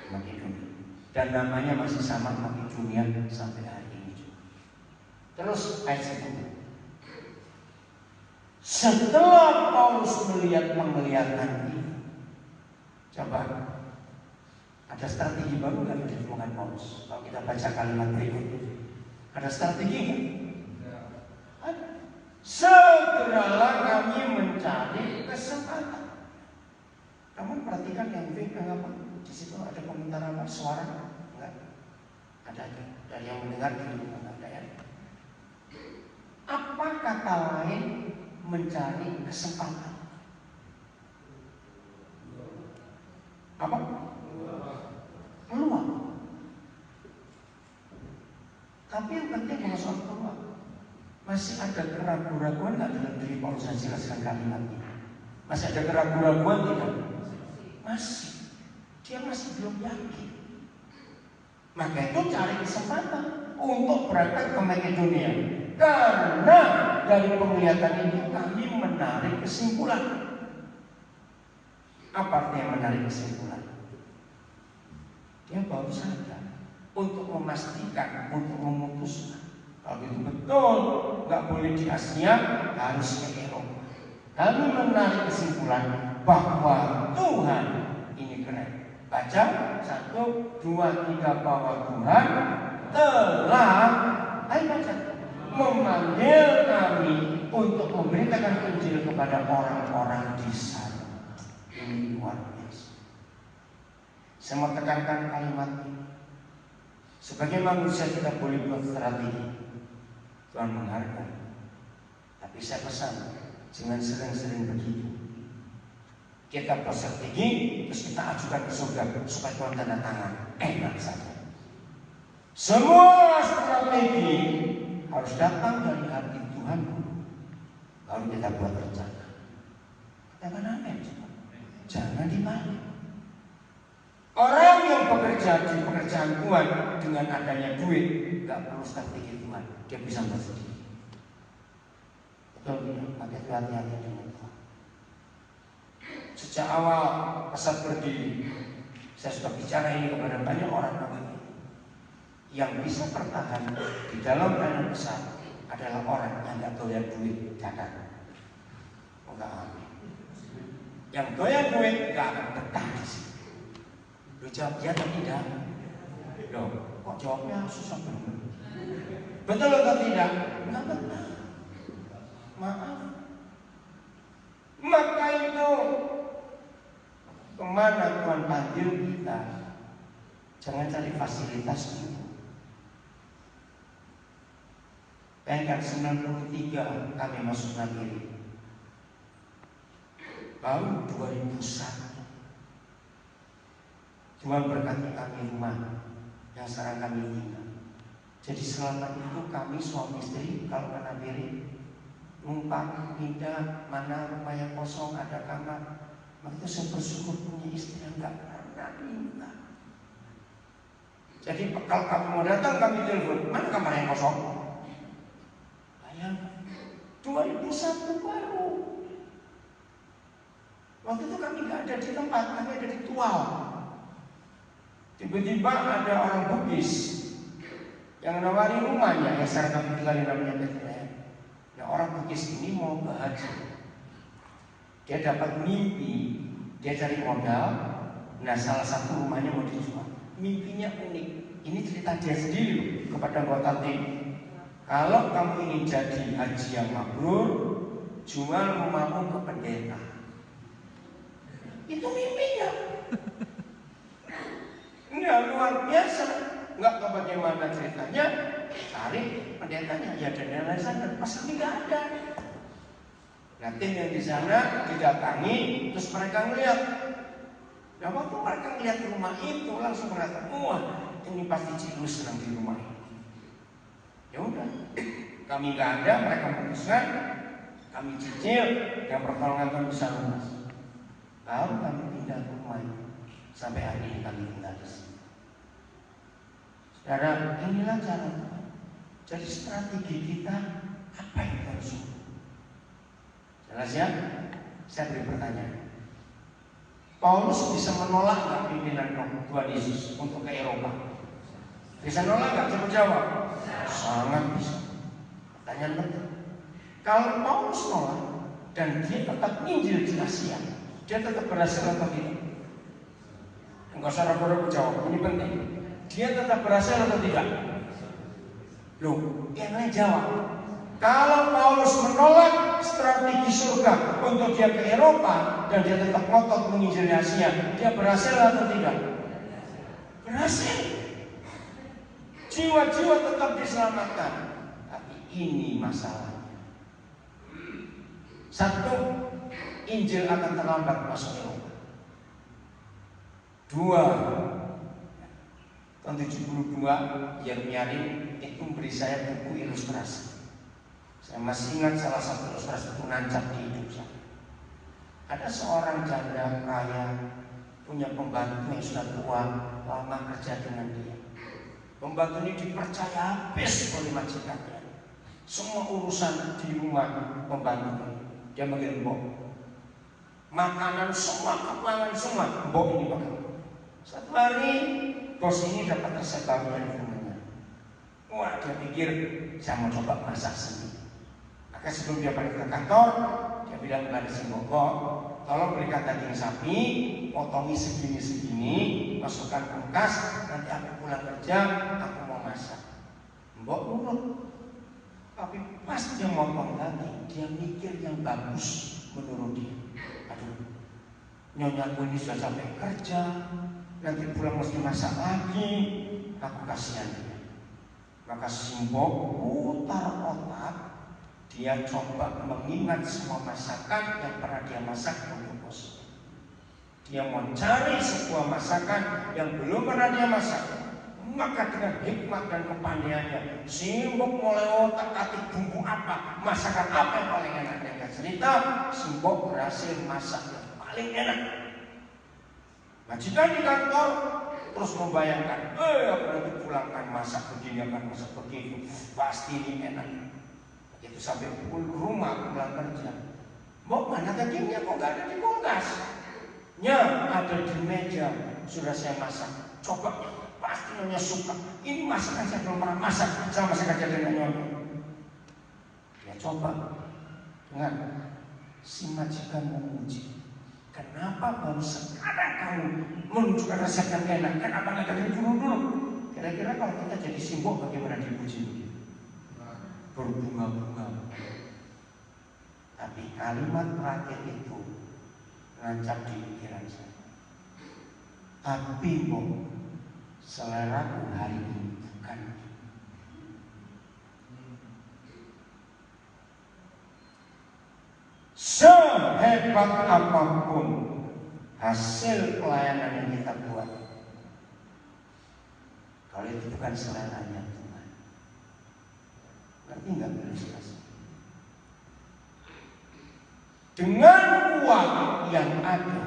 [SPEAKER 1] Makedonia. Dan namanya masih sama Makedonia sampai hari ini juga. Terus ayat 1. Setelah Paulus melihat penglihatan ini, coba ada strategi baru nggak yang ditemukan Paulus? Kalau kita baca kalimat berikutnya, ada strategi nggak? Ada. Segeralah kami mencari kesempatan. Kamu perhatikan yang apa? Di situ ada komentar apa? Suara? Enggak. Ada dari yang mendengar dulu ada ya. Apa kata lain mencari kesempatan? Apa? Peluang. Tapi yang penting bukan soal peluang. Masih ada keraguan-keraguan nggak dalam diri Paulus yang jelaskan kalimat ini? Masih ada keraguan-keraguan tidak? Masih. Dia masih belum yakin. Maka itu cari kesempatan untuk berangkat ke Makedonia. Karena dari penglihatan itu kami menarik kesimpulan. Apa artinya menarik kesimpulan? Dia baru sadar untuk memastikan, untuk memutuskan. Kalau itu betul, nggak boleh di Asia, harus ke Eropa. Kami menarik kesimpulan bahwa Tuhan ini keren. Baca 1, 2, 3 bahwa Tuhan telah, ayo baca, memanggil kami untuk memberitakan Injil kepada orang-orang di sana. Ini luar biasa. Saya mau tekankan kalimat ini. Sebagai manusia kita boleh buat strategi. Tuhan menghargai. Tapi saya pesan, jangan sering-sering begitu. Kita berstrategi, terus kita ajukan ke surga supaya Tuhan tanda tangan. Enak saja. Semua strategi harus datang dari hati Tuhan. Baru kita buat rencana. Katakan amin. Jangan dibalik. Orang yang bekerja di pekerjaan Tuhan dengan adanya duit, gak perlu strategi Tuhan, dia bisa bersendiri. Betul tidak? Maka hati-hati dengan Tuhan. Sejak awal pesat berdiri, saya sudah bicara ini kepada banyak orang begini. Yang bisa bertahan di dalam pelayanan besar adalah orang yang gak doyan duit dagang. Enggak amin. Yang doyan duit gak akan betah di sini. Lu jawab ya atau tidak? Loh, kok jawabnya susah banget? Betul atau tidak? Enggak benar. Maaf. Maka itu kemana Tuhan panggil kita? Jangan cari fasilitas dulu. Bayangkan 93 kami masuk Nabiri. Baru 2001. Tuhan berkati kami rumah yang sekarang kami tinggal. Jadi selama itu kami suami istri kalau ke Nabiri numpang pindah mana rumah yang kosong ada kamar. Maka itu saya bersyukur punya istri yang gak pernah minta. Jadi kalau kamu mau datang kami telepon, mana kamar yang kosong? Bayang 2001 baru. Waktu itu kami gak ada di tempat, kami ada di Tual. Tiba-tiba ada orang Bugis yang nawari rumahnya, yang sekarang kami tinggal di namanya Bethlehem. Nah, orang Bugis ini mau ke haji. Dia dapat mimpi, dia cari modal. Nah, salah satu rumahnya mau dijual. Mimpinya unik. Ini cerita dia sendiri kepada anggota tim. Kalau kamu ingin jadi haji yang mabrur, jual rumahmu ke pendeta. Itu mimpinya. Enggak luar biasa. Enggak tahu bagaimana ceritanya. Cari pendetanya, ya dan lain-lain. Pas ini enggak ada. Nah, tim yang di sana didatangi, terus mereka ngeliat. Nah, waktu mereka ngeliat rumah itu langsung merasa, wah, ini pasti Cilus sedang di rumah ini. Ya udah, kami nggak ada, mereka memutuskan, kami cicil, dan pertolongan Tuhan bisa lunas. Lalu kami pindah ke rumah itu. Sampai hari ini kami tinggal di sini. Saudara, inilah cara Tuhan. Jadi strategi kita apa yang kita harus lakukan? Jelas ya? Saya beri pertanyaan. Paulus bisa menolak nggak pimpinan Tuhan Yesus untuk ke Eropa? Bisa nolak nggak? Coba jawab. Sangat bisa. Pertanyaan penting. Kalau Paulus nolak dan dia tetap Injil di Asia, dia tetap berhasil atau tidak? Enggak usah ragu-ragu jawab, ini penting. Dia tetap berhasil atau tidak? Loh, yang lain jawab. Kalau Paulus menolak strategi surga untuk dia ke Eropa dan dia tetap ngotot menginjil Asia, dia berhasil atau tidak? Berhasil. Jiwa-jiwa tetap diselamatkan. Tapi ini masalahnya. Satu, Injil akan terlambat masuk Eropa. Dua, tahun 72 Yeremianin itu memberi saya buku ilustrasi. Saya masih ingat salah satu ilustrasi itu nancap di hidup saya. Ada seorang janda kaya, punya pembantu yang sudah tua, lama kerja dengan dia. Pembantu ini dipercaya habis oleh majikannya. Semua urusan di rumah pembantu dia manggil mbok. Makanan semua, keuangan semua, mbok ini pegang. Satu hari bos ini dapat resep baru dari temannya. Wah, dia pikir saya mau coba masak sendiri. Maka sebelum dia balik ke kantor, dia bilang kepada si mbok, tolong belikan daging sapi, potongi segini-segini, masukkan kulkas, nanti aku pulang kerja, aku mau masak. Mbok nurut. Tapi pas dia motong daging, dia mikir yang bagus menurut dia. Aduh, nyonyaku ini sudah sampai kerja, nanti pulang mesti masak lagi, aku kasihan dia. Maka Simbok putar otak, dia coba mengingat semua masakan yang pernah dia masak untuk bos. Dia mau cari sebuah masakan yang belum pernah dia masak. Maka dengan hikmat dan kepandaiannya, Simbok mulai otak-atik bumbu apa, masakan apa yang paling enak. Dia cerita, Simbok berhasil masak yang paling enak. Majikan di kantor terus membayangkan, aku nanti pulangkan masak begini, akan masak begitu, pasti ini enak. Itu sampai rumah pulang kerja. Mbok mana dagingnya kok gak ada di kulkas? Ya, ada di meja, sudah saya masak. Coba, pasti Nyonya suka. Ini masakan saya belum pernah masak, saya masak aja dengan Nyonya. Ya coba, dengar, si majikan memuji. Kenapa baru sekarang kamu menunjukkan resep yang enak? Kenapa nggak dari dulu? Kira-kira kalau kita jadi Simbok bagaimana dipuji begitu? Berbunga-bunga. Tapi kalimat terakhir itu nancap di pikiran saya. Tapi Mbok, seleraku hari ini bukan. Sehebat apapun hasil pelayanan yang kita buat, kalau itu bukan seleranya Tuhan, ngerti nggak ilustrasi? Dengan uang yang ada,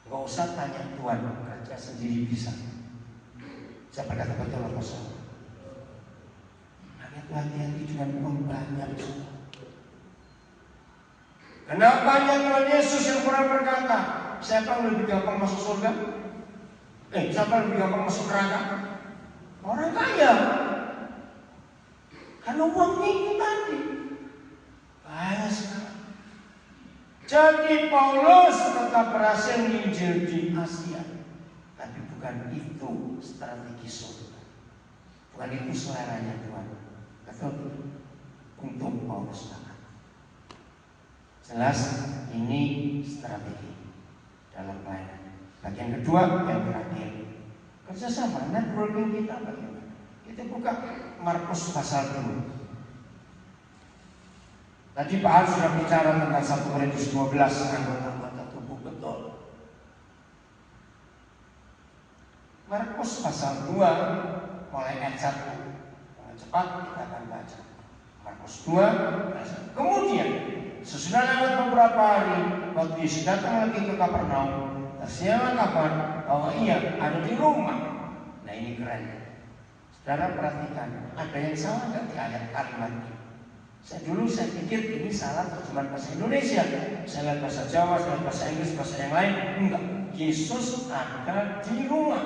[SPEAKER 1] nggak usah tanya Tuhan, kerja sendiri bisa. Siapa kata betul apa salah? Hanya hati-hati dengan uang banyak. Kenapa Tuhan Yesus yang pernah berkata, siapa yang lebih gampang masuk surga? Siapa yang lebih gampang masuk neraka? Orang kaya. Karena uangnya itu tadi. Bahaya sekali. Jadi Paulus tetap berhasil menginjil di Asia, tapi bukan itu strategi surga. Bukan itu seleranya Tuhan. Betul. Untuk Paulus. Jelas ini strategi dalam pelayanan. Bagian kedua yang terakhir, kerjasama. Networking kita bagaimana? Kita buka Markus pasal 2. Tadi Pak Al sudah bicara tentang 1 Korintus 12 anggota tubuh, betul. Markus pasal 2 mulai ayat 1. Dengan cepat kita akan baca. Markus 2 ayat 1. Kemudian sesudah lewat beberapa hari, waktu Yesus datang lagi ke Kapernaum, tersiarlah kabar bahwa ia ada di rumah. Nah ini keren. Saudara perhatikan, ada yang salah nggak di ayat kalimat ini? Saya pikir ini salah terjemahan bahasa Indonesia. Saya lihat bahasa Jawa, saya lihat bahasa Inggris, bahasa yang lain. Enggak, Yesus ada di rumah.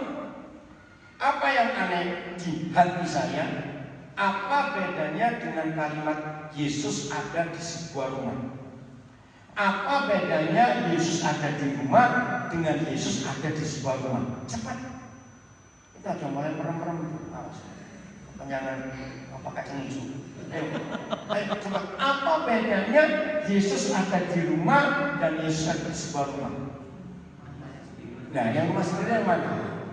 [SPEAKER 1] Apa yang aneh di hati saya? Apa bedanya dengan kalimat Yesus ada di sebuah rumah? Apa bedanya Yesus ada di rumah dengan Yesus ada di sebuah rumah? Cepat. Kita sudah mulai merem-merem. Jangan pakai kacang hijau. Ayo coba, apa bedanya Yesus ada di rumah dan Yesus ada di sebuah rumah? Nah, yang rumah sendiri yang mana?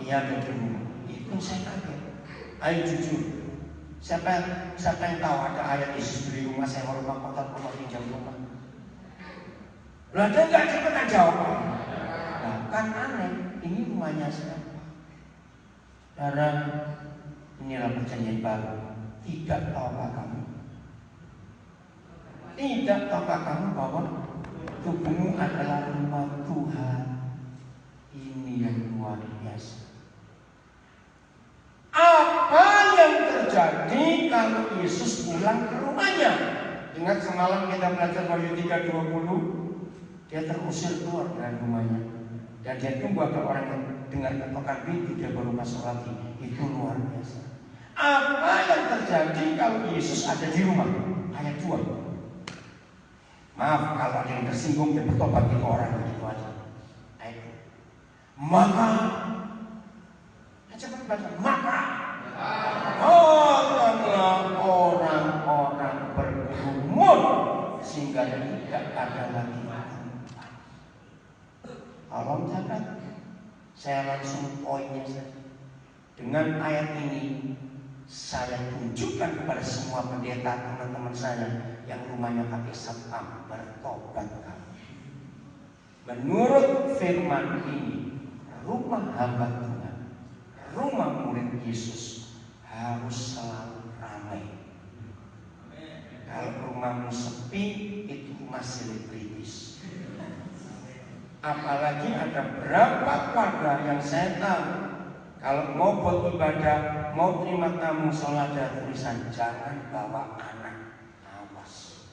[SPEAKER 1] Iya, ada di rumah. Itu saya kaget. Ayo jujur. Siapa yang tahu ada ayat Yesus beli rumah, saya rumah kotor, rumah tinggal rumah? Lah ada nggak cepetan jawab? Nah, kan aneh. Ini rumahnya siapa? Karena inilah perjanjian baru. Tidak tahukah kamu? Tidak tahukah kamu bahwa tubuhmu adalah rumah Tuhan? Ini yang luar biasa. Apa yang terjadi kalau Yesus pulang ke rumahnya? Ingat semalam kita belajar Wahyu 3:20, dia terusir keluar dari rumahnya dan dia tunggu ada orang yang dengan ketukan pintu dia baru masuk lagi. Itu luar biasa. Apa yang terjadi kalau Yesus ada di rumah? Ayat 2. Maaf kalau ada yang tersinggung dan bertobat itu orang begitu aja. Ayat 2. Maka cepat baca. Maka orang-orang berkerumun sehingga tidak ada lagi tempat. Tolong catat. Saya langsung poinnya saja. Dengan ayat ini saya tunjukkan kepada semua pendeta teman-teman saya yang rumahnya pakai satpam, bertobat kamu. Menurut firman ini, rumah hamba Tuhan, rumah murid Yesus harus selalu ramai. Kalau rumahmu sepi, itu rumah selebritis. Apalagi ada berapa keluarga yang saya tahu, kalau mau buat ibadah, mau terima tamu, selalu ada tulisan jangan bawa anak, awas.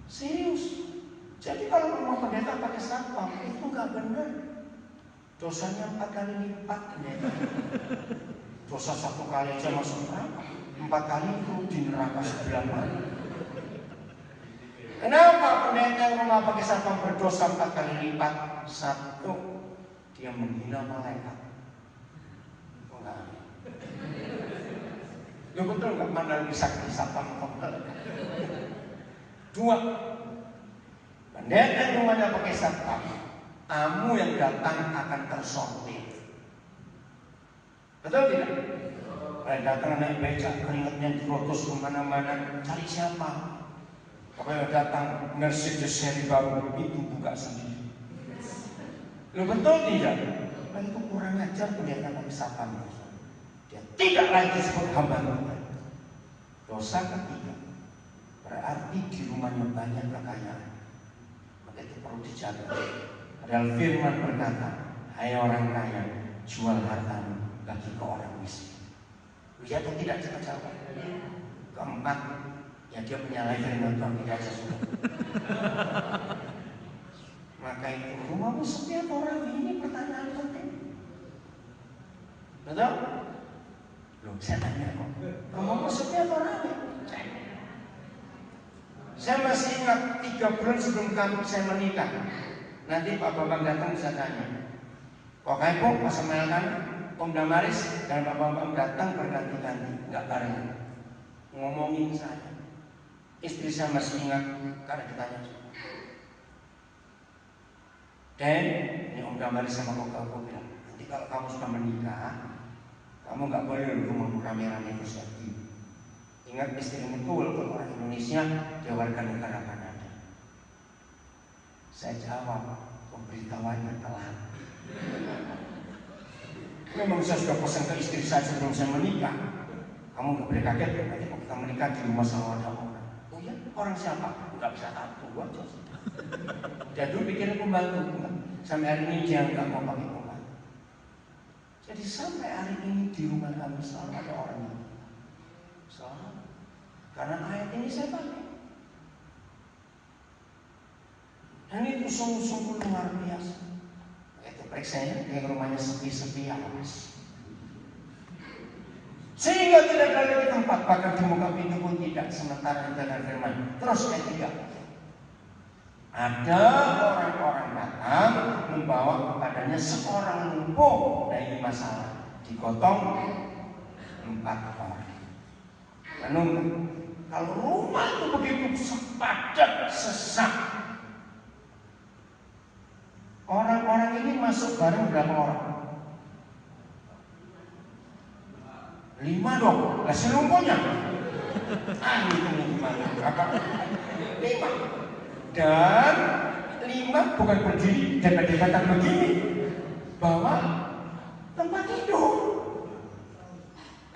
[SPEAKER 1] Serius. Jadi kalau rumah pendeta pakai satpam itu nggak benar. Dosanya 4 kali lipat pendeta. Dosa 1 kali aja masuk neraka, 4 kali itu di neraka 9 kali. Kenapa pendeta yang rumah pakai satpam berdosa 4 kali lipat? 1, dia menghina malaikat. Lu betul nggak mana lebih sakti satpam atau malaikat? 2, pendeta yang rumahnya pakai satpam, tamu yang datang akan tersortir. Betul tidak? Kalau datang naik becak, keringatnya dirotos kemana-mana, cari siapa? Pokoknya datang Mercedes seri baru, itu buka sendiri. Lu betul tidak? Nah, itu kurang ajar pendeta pakai satpam. Dia tidak lagi disebut hamba Tuhan. Dosa ketiga, berarti di rumahnya banyak kekayaan. Maka itu perlu dijaga. Padahal firman berkata, hai orang kaya, jual hartamu bagi ke orang miskin. Lihat atau tidak cepat jawab. Keempat, ya dia menyalahi firman Tuhan tidak sesuai. Maka itu rumahmu sepi atau orang ini pertanyaan penting. Betul? Loh, saya tanya kok. Rumahmu sepi atau orang ini? Saya masih ingat 3 bulan sebelum saya menikah. Nanti Pak Bambang datang bisa tanya. Kok kayak Pak Samuel kan, Om Damaris dan Pak Bambang datang berganti-ganti, nggak bareng. Ngomongin saya. Istri saya masih ingat karena ditanya. Dan ini Om Damaris sama Koko bilang, nanti kalau kamu sudah menikah, kamu nggak boleh rumahmu rame-rame terus lagi. Ingat Ingat istrimu itu walaupun orang Indonesia, dia warga negara Kanada. Saya jawab, pemberitahuannya telat. Memang saya sudah pesan ke istri saya sebelum saya menikah. Kamu nggak boleh kaget, nanti kalau kita menikah di rumah selalu ada orang. Oh ya, orang siapa? Nggak bisa tahu aja. Dia dulu pikirnya pembantu. Sampai hari ini dia nggak mau pakai pembantu. Jadi sampai hari ini di rumah kami selalu ada orang yang selalu. Karena ayat ini saya pakai. Dan itu sungguh-sungguh luar biasa. Itu periksa ya, yang rumahnya sepi-sepi awas. Sehingga tidak ada lagi tempat, bahkan di muka pintu pun tidak, sementara kita dan firman. Terus ayat 3. Ada orang-orang datang membawa kepadanya seorang lumpuh. Nah ini masalah. Digotong 4 orang. Menunggu. Kalau rumah itu begitu padat, sesak, orang-orang ini masuk bareng berapa orang? 5 dong. Lah si lumpuhnya? Itu gimana? 5. Dan 5 bukan berdiri debat-debatan begini, bawa tempat tidur.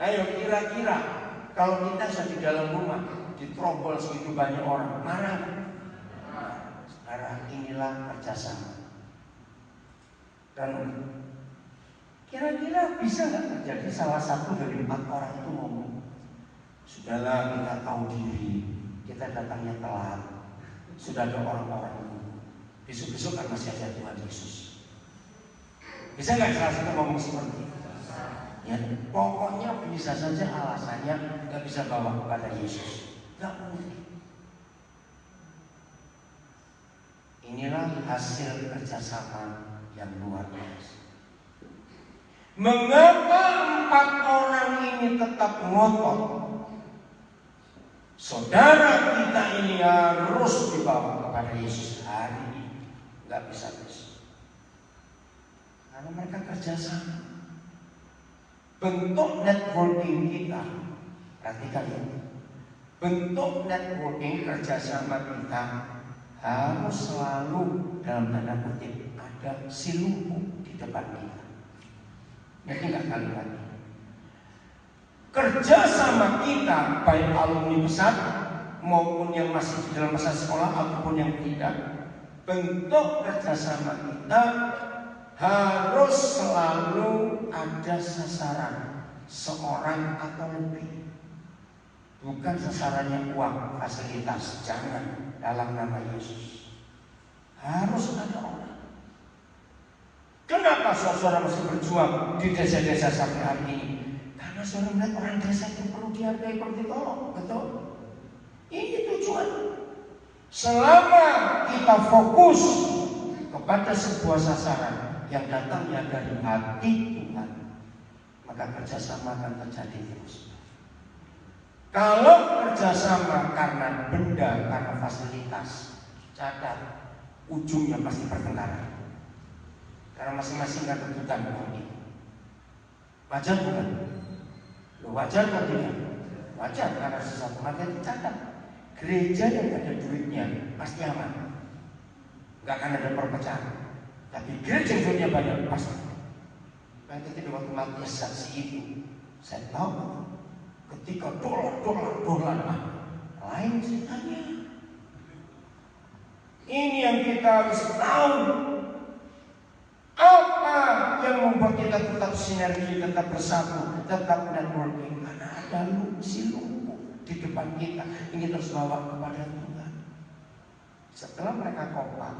[SPEAKER 1] Ayo kira-kira kalau kita sudah di dalam rumah diterombol segitu banyak orang, marah? Sekarang inilah kerjasama. Dan kira-kira bisa nggak terjadi salah satu dari 4 orang itu ngomong, sudahlah kita tahu diri, kita datangnya telat, sudah ada orang-orang itu, besok-besok kan masih ada Tuhan Yesus. Bisa nggak salah satu ngomong seperti itu? Ya, pokoknya bisa saja alasannya nggak bisa bawa kepada Yesus, nggak mungkin. Inilah hasil kerjasama yang luar biasa. Mengapa 4 orang ini tetap ngotot? Saudara kita ini harus dibawa kepada Yesus hari ini, nggak bisa besok. Karena mereka kerjasama. Bentuk networking kita, perhatikan ini. Bentuk networking kerjasama kita harus selalu dalam tanda kutip ada si lumpuh di depan kita. Ngerti nggak kalimatnya? Kerjasama kita baik alumni besar maupun yang masih di dalam masa sekolah ataupun yang tidak, bentuk kerjasama kita harus selalu ada sasaran seorang atau lebih. Bukan sasarannya uang, fasilitas, jangan, dalam nama Yesus. Harus ada orang. Kenapa saudara masih berjuang di desa-desa sampai hari ini? Karena saudara melihat orang desa itu perlu dihargai, perlu ditolong, betul? Ini tujuan. Selama kita fokus kepada sebuah sasaran yang datangnya dari hati Tuhan, maka kerjasama akan terjadi terus. Kalau kerjasama karena benda, karena fasilitas, catat, ujungnya pasti pertengkaran. Karena masing-masing kan rebutan dengan itu. Wajar bukan? Loh, wajar kan tidak? Wajar karena sesuatu maka dicatat. Gereja yang ada duitnya pasti aman, nggak akan ada perpecahan. Tapi gereja yang duitnya banyak pasti. Nanti di waktu Matius saksi itu, saya tahu ketika dolar lain ceritanya. Ini yang kita harus tahu. Apa yang membuat kita tetap sinergi, tetap bersatu, tetap networking? Karena ada si lumpuh di depan kita. Ini terus bawa kepada Tuhan. Setelah mereka kompak,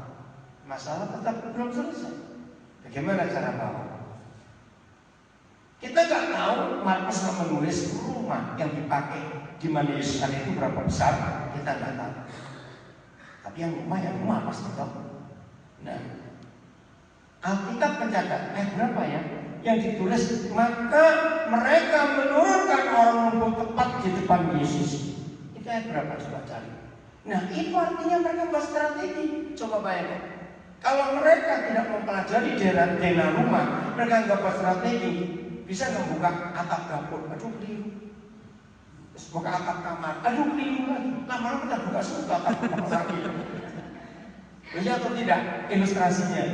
[SPEAKER 1] masalah tetap belum selesai. Bagaimana cara bawa? Kita nggak tahu Markus menulis rumah yang dipakai di mana Yesus ada itu berapa besar, kita nggak tahu. Tapi yang rumah pasti tahu. Nah, Alkitab mencatat berapa ya yang ditulis, maka mereka menurunkan orang lumpuh tepat di depan Yesus. Itu berapa coba cari. Nah itu artinya mereka buat strategi. Coba bayangkan, kalau mereka tidak mempelajari daerah rumah, mereka nggak buat strategi, bisa nggak buka atap dapur? Aduh keliru. Terus buka atap kamar, aduh keliru lagi, lama-lama kita buka semua atap kamar lagi. Iya atau tidak ilustrasinya?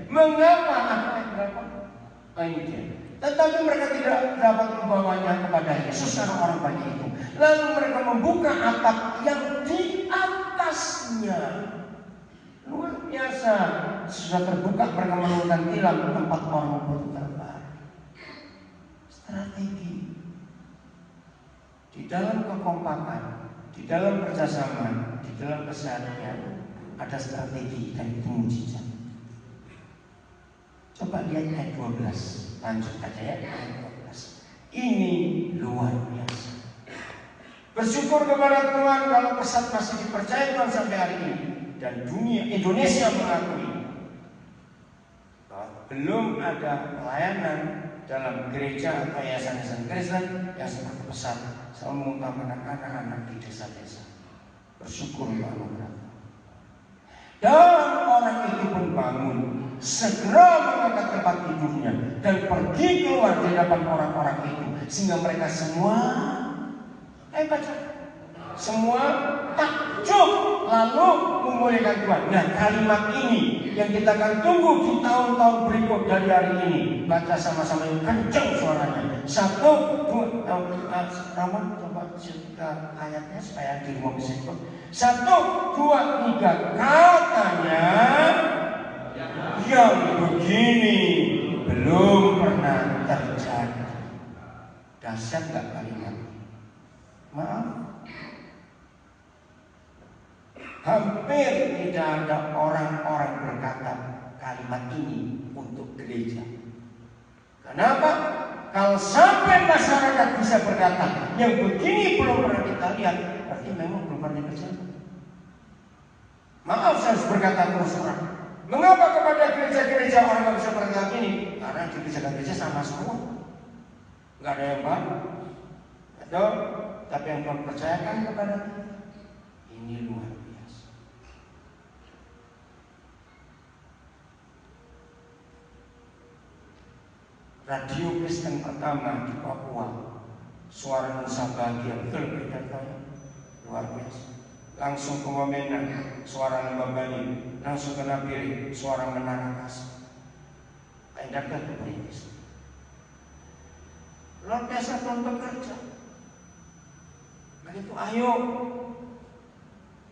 [SPEAKER 1] Mengapa ayat berapa? Ini dia. Tetapi mereka tidak dapat membawanya kepada Yesus karena orang banyak itu. Lalu mereka membuka atap yang di atasnya. Luar biasa. Sudah terbuka, mereka menemukan tilam tempat orang berterbangan. Strategi. Di dalam kekompakan, di dalam kerjasama, di dalam keseharian ada strategi dan itu mujizat. Coba lihat ayat 12. Lanjut aja ya ayat 12. Ini luar biasa. Bersyukur kepada Tuhan kalau pesat masih dipercaya Tuhan sampai hari ini. Dan dunia Indonesia mengakui bahwa belum ada pelayanan dalam gereja atau yayasan-yayasan Kristen yang seperti pesat selalu mengutamakan anak-anak di desa-desa. Bersyukur kepada Tuhan. Dan orang itu pun bangun, segera mengangkat tempat tidurnya dan pergi keluar di hadapan orang-orang itu, sehingga mereka semua semua takjub lalu memuliakan Tuhan. Nah, kalimat ini yang kita akan tunggu di tahun-tahun berikut dari hari ini. Baca sama-sama yang kencang suaranya. 1, 2, Rama coba cerita ayatnya supaya di rumah bisa ikut. 1, 2, 3. Katanya yang begini belum pernah terjadi. Dahsyat gak kalimat? Maaf, hampir tidak ada orang-orang berkata kalimat ini untuk gereja. Kenapa? Kalau sampai masyarakat bisa berkata yang begini belum pernah kita lihat, berarti memang belum pernah terjadi. Maaf, saya harus berkata terus terang. Mengapa kepada gereja-gereja orang nggak bisa berkata ini? Karena di gereja-gereja sama semua, nggak ada yang baru. Atau tapi yang Tuhan percayakan kepada kita ini luar biasa. Radio Kristen pertama di Papua, Suara Nusa Bahagia, betul beritanya luar biasa. Langsung ke Wamena, Suara Lembabani, langsung ke Nabire, Suara Menara Kasih. Pindah ke Berintis. Luar biasa Tuhan bekerja. Itu ayo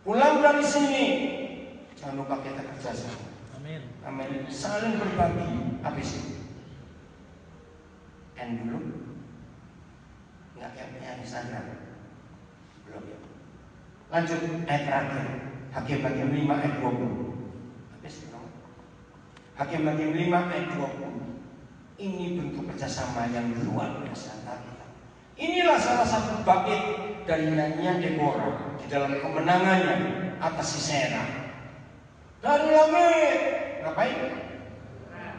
[SPEAKER 1] pulang dari sini, jangan lupa kita kerja sama. Amin. Amin. Saling berbagi. Habis itu. And dulu nggak yang Instagram belum ya. Lanjut ayat terakhir. Hakim-Hakim 5 ayat 20. Habis itu. Hakim-Hakim 5 ayat 20. Ini bentuk kerjasama yang luar biasa kita. Inilah salah satu bait dari nyanyian Deborah di dalam kemenangannya atas Sisera. Dari langit, ngapain?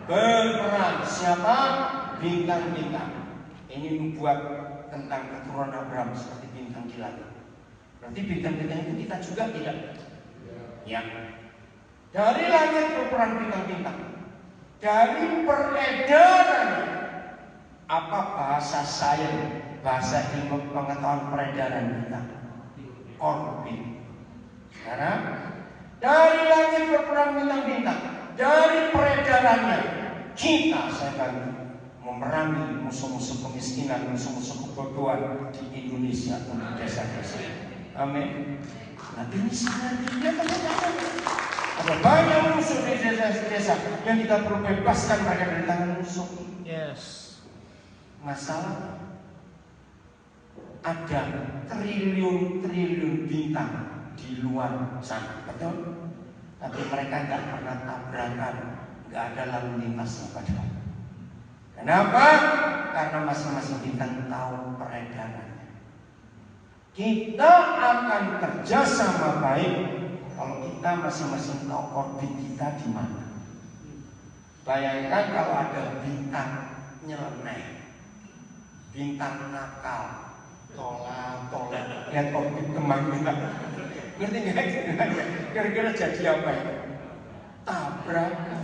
[SPEAKER 1] Berperang. Siapa? Bintang-bintang. Ini membuat tentang keturunan Abraham seperti bintang di langit. Berarti bintang-bintang itu kita juga tidak? Ya. Dari langit berperang bintang-bintang. Dari peredaran apa bahasa sains? Bahasa ilmu pengetahuan peredaran kita orbit. Sekarang dari langit berperang bintang-bintang, dari peredarannya kita sedang memerangi musuh-musuh kemiskinan, musuh-musuh kebodohan di Indonesia untuk desa-desa. Amin. Nah ini sebenarnya ada banyak musuh di desa-desa yang kita perlu bebaskan mereka dari tangan musuh. Yes. Masalah ada triliun-triliun bintang di luar sana, betul? Tapi mereka nggak pernah tabrakan, nggak ada lalu lintasnya padahal. Kenapa? Karena masing-masing bintang tahu peredarannya. Kita akan kerjasama baik kalau kita masing-masing tahu orbit kita di mana. Bayangkan kalau ada bintang nyeleneh, bintang nakal, tolak, lihat orbit teman kita. Ngerti nggak? Kira-kira jadi apa ya? Tabrakan.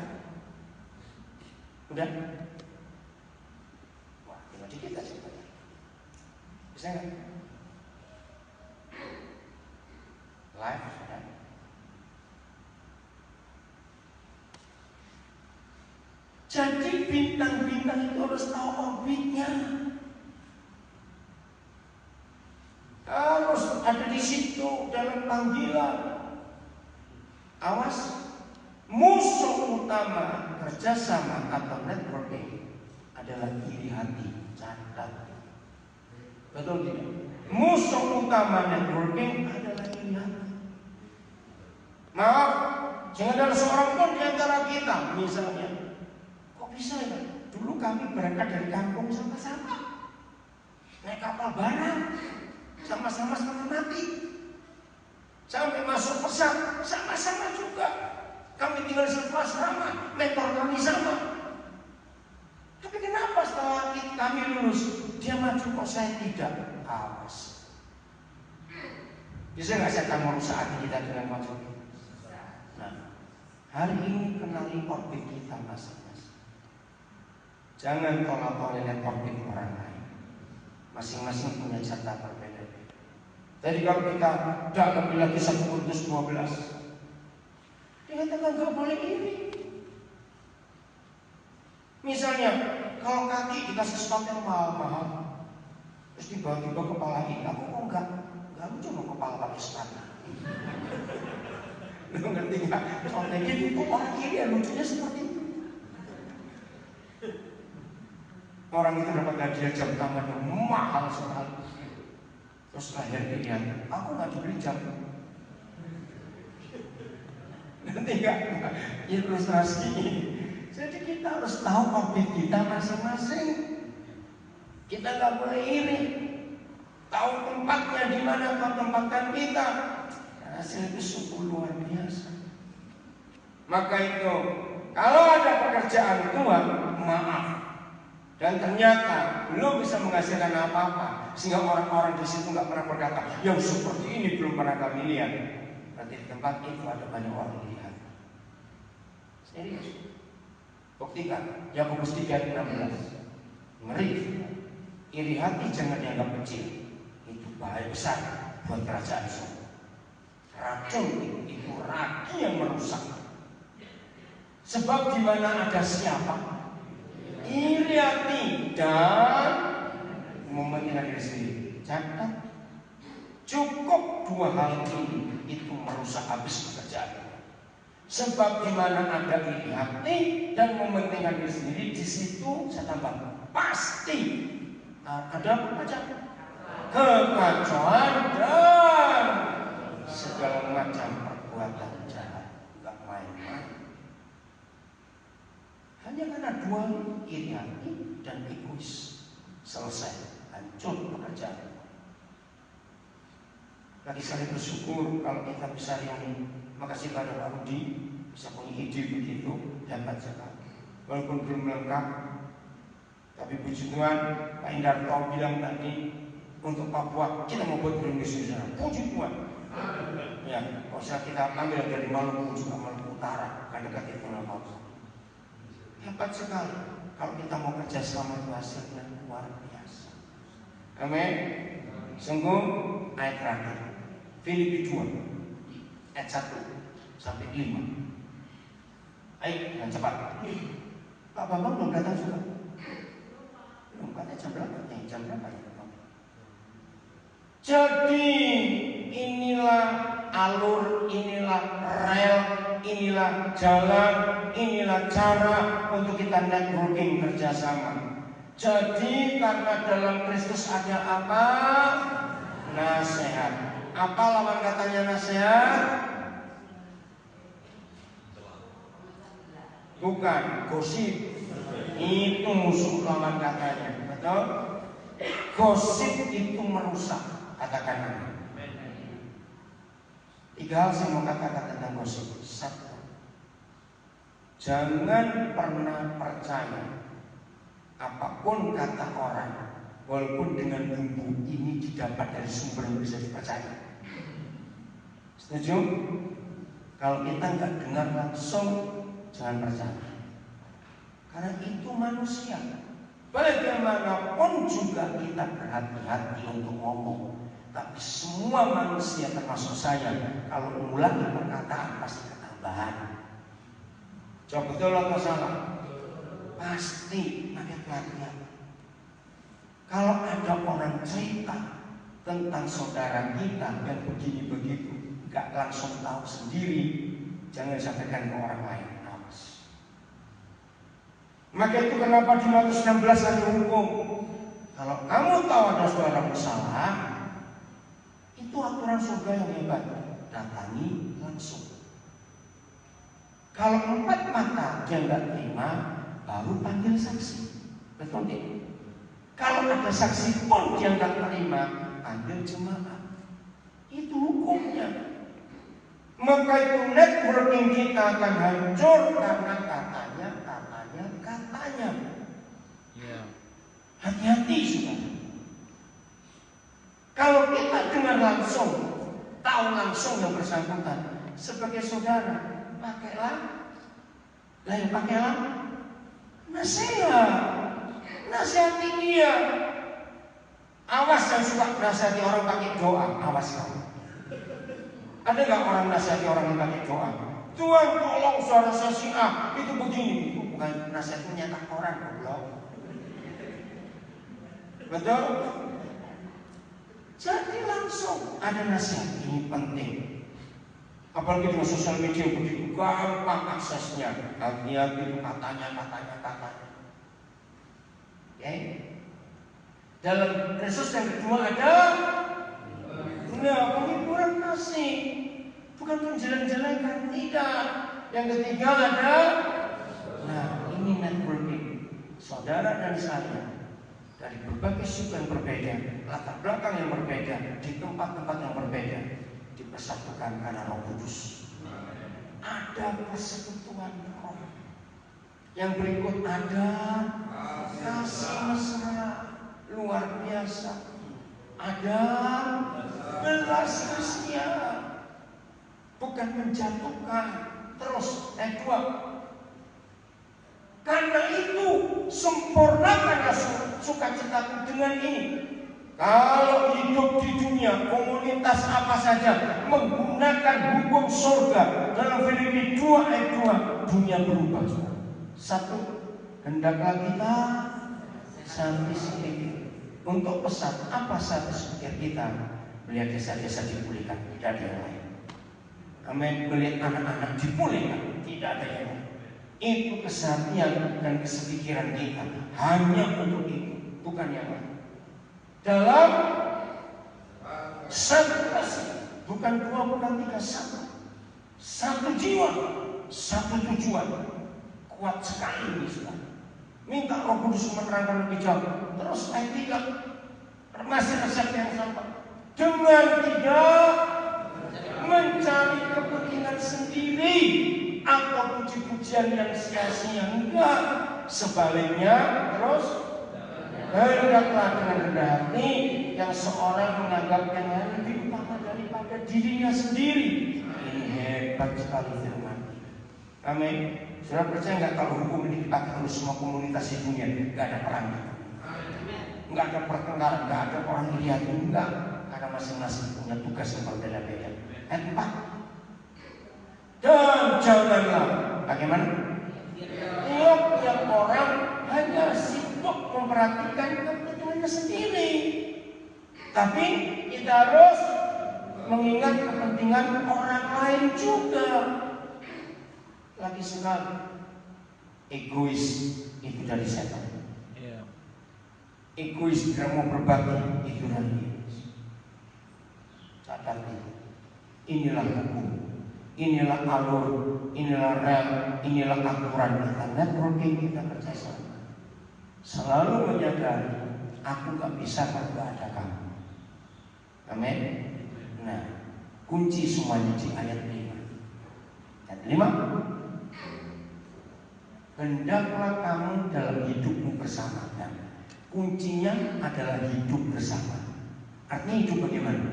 [SPEAKER 1] Udah? Wah, tinggal dikit aja. Bisa nggak? live sudah. Jadi bintang-bintang itu harus tahu orbitnya. Harus ada di situ dalam panggilan. Awas, musuh utama kerjasama atau networking adalah iri hati. Catat. Betul tidak? Musuh utama networking adalah iri hati. Maaf, jangan ada seorang pun di antara kita, misalnya, kok bisa ya? Dulu kami berangkat dari kampung sama-sama, naik kapal barang, sama-sama mati, sampai masuk pesat, sama-sama juga. Kami tinggal di satu asrama, mentor kami sama. Tapi kenapa setelah kami lulus, dia maju kok saya tidak? Awas. Bisa nggak setan merusak hati kita dengan maju? Nah, hari ini kenali orbit kita masing-masing. Jangan tolak-tolak lihat orbit orang lain. Masing-masing punya jatah berbeda. Jadi kalau kita dalam lagi 1 Korintus 12, dikatakan nggak boleh iri. Misalnya, kalau kaki dikasih sesuatu yang mahal-mahal, terus tiba-tiba kepala ini, aku kok enggak lucu mau kepala pakai setana. Lu ngerti nggak? Contohnya gitu, kok orang kiri ya lucunya seperti itu. Orang itu dapat hadiah jam tangan yang mahal sekali. Terus lahir dia, aku nggak dibeli jam. Nanti nggak ilustrasi. Jadi kita harus tahu orbit kita masing-masing. Kita nggak boleh iri. Tahu tempatnya di mana Tuhan tempatkan kita. Hasil itu sungguh luar biasa. Maka itu, kalau ada pekerjaan Tuhan, maaf. Dan ternyata belum bisa menghasilkan apa-apa, sehingga orang-orang di situ nggak pernah berkata, yang seperti ini belum pernah kami lihat. Berarti di tempat itu ada banyak orang lihat. Serius. Buktikan, Yakobus 3:16. Ngeri. Iri hati jangan dianggap kecil. Itu bahaya besar buat kerajaan surga. Racun itu racun yang merusak. Sebab di mana ada siapa? Iri hati dan mementingkan diri sendiri. Catat. Cukup 2 hal ini itu merusak habis pekerjaan. Sebab di mana ada iri hati dan mementingkan diri sendiri, di situ saya tambah pasti ada apa aja? Kekacauan dan segala macam perbuatan jahat. Enggak main-main. Hanya karena 2 iri hati dan egois, selesai, hancur pekerjaan. Lagi sekali bersyukur kalau kita bisa reuni. Makasih pada Pak Rudi bisa punya ide begitu, hebat sekali. Walaupun belum lengkap, tapi puji Tuhan, Pak Indarto bilang tadi untuk Papua kita mau buat Indonesia. Puji Tuhan. Ya, kalau kita ambil dari Maluku juga Maluku Utara, kan dekat itu Papua. Hebat sekali. Kalau kita mau kerja sama itu hasilnya luar biasa. Amin. Sungguh ayat terakhir, Filipi 2 ayat 1 sampai 5. Ayo, dengan cepat. Pak Bambang belum datang juga. Belum, katanya jam berapa? Jam berapa ya? Jadi inilah alur, inilah rel, inilah jalan, inilah cara untuk kita networking kerjasama. Jadi karena dalam Kristus ada apa? Nasihat. Apa lawan katanya nasihat? Bukan, gosip. Itu musuh lawan katanya. Betul? Gosip itu merusak. Katakan amin. 3 hal saya mau katakan tentang gosip. 1, jangan pernah percaya apapun kata orang, walaupun dengan bumbu ini didapat dari sumber yang bisa dipercaya. Setuju? Kalau kita nggak dengar langsung, jangan percaya. Karena itu manusia. Bagaimanapun juga kita berhati-hati untuk ngomong. Tapi semua manusia termasuk saya, kalau mengulangi perkataan pasti ketambahan. Coba betul atau salah? Pasti. Maka hati-hati. Kalau ada orang cerita tentang saudara kita yang begini begitu, gak langsung tahu sendiri, jangan sampaikan ke orang lain. Awas. Maka itu kenapa di Matius 16 ada hukum. Kalau kamu tahu ada saudaramu salah, itu aturan surga yang hebat. Datangi langsung. Kalau 4 mata dia nggak terima, baru panggil saksi. Betul tidak? Kalau ada saksi pun dia nggak terima, panggil jemaat. Itu hukumnya. Maka itu networking kita akan hancur karena katanya. Hati-hati sudah. Kalau kita dengar langsung, tahu langsung yang bersangkutan sebagai saudara, pakailah nasihati dia. Awas yang suka nasihati orang pakai doa, awas kamu. Ada nggak orang nasihati orang yang pakai doa? Tuhan tolong saudara saya si A itu begini, itu bukan nasihatnya nyetak orang, goblok. Betul? Jadi langsung ada nasihat, ini penting. Apalagi dengan sosial media begitu gampang aksesnya. Hati-hati katanya. Oke? Dalam resus yang kedua ada penghiburan kasih, bukan menjelek-jelekan, tidak. Yang ketiga ada ini networking. Saudara dan saya dari berbagai suku yang berbeda, latar belakang yang berbeda, di tempat-tempat yang berbeda, dipersatukan karena Roh Kudus. Ada persekutuan roh. Yang berikut ada kasih mesra luar biasa. Ada belas kasihan, bukan menjatuhkan. Terus dua. Karena itu sempurnakanlah sukacitaku dengan ini. Kalau hidup di dunia komunitas apa saja menggunakan hukum surga, dalam Filipi 2 ayat 2, dunia berubah. 1, hendaklah kita sampai sedikit untuk pesan apa satu sedikit kita melihat desa-desa dipulihkan, tidak ada yang lain. Amin. Melihat anak-anak dipulihkan, tidak ada yang lain. Itu keseharian dan kesepikiran kita hanya untuk itu, bukan yang lain. Dalam satu kasih, bukan 2, bukan 3, satu jiwa, satu tujuan. Kuat sekali ini sudah. Minta Roh Kudus menerangkan lebih jauh. Terus ayat 3 masih resep yang sama. Dengan tidak mencari kepentingan sendiri atau puji-pujian yang sia-sia, enggak. Sebaliknya terus hendaklah dengan rendah hati yang seorang menganggap yang lain lebih utama daripada dirinya sendiri. Ini hebat sekali firman. Amin. Sudah percaya nggak kalau hukum ini dipakai oleh semua komunitas di dunia? Nggak ada perang, nggak ada pertengkaran, nggak ada orang lihat, enggak. Karena masing-masing punya tugas yang berbeda-beda. Ayat 4. Dan janganlah bagaimana? Tiap orang hanya sibuk memperhatikan kepentingannya sendiri, tapi kita harus mengingat kepentingan orang lain juga. Lagi sekali egois itu dari setan. Egois tidak mau berbagi itu dari Iblis. Catat itu. Inilah hukum, inilah alur, inilah rel, inilah aturan kita. Networking kita kerjasama. Selalu menyadari aku gak bisa kalau gak ada kamu. Amin. Nah, kunci semuanya di ayat 5. Ayat 5. Hendaklah kamu dalam hidupmu bersama. Kuncinya adalah hidup bersama. Artinya hidup bagaimana?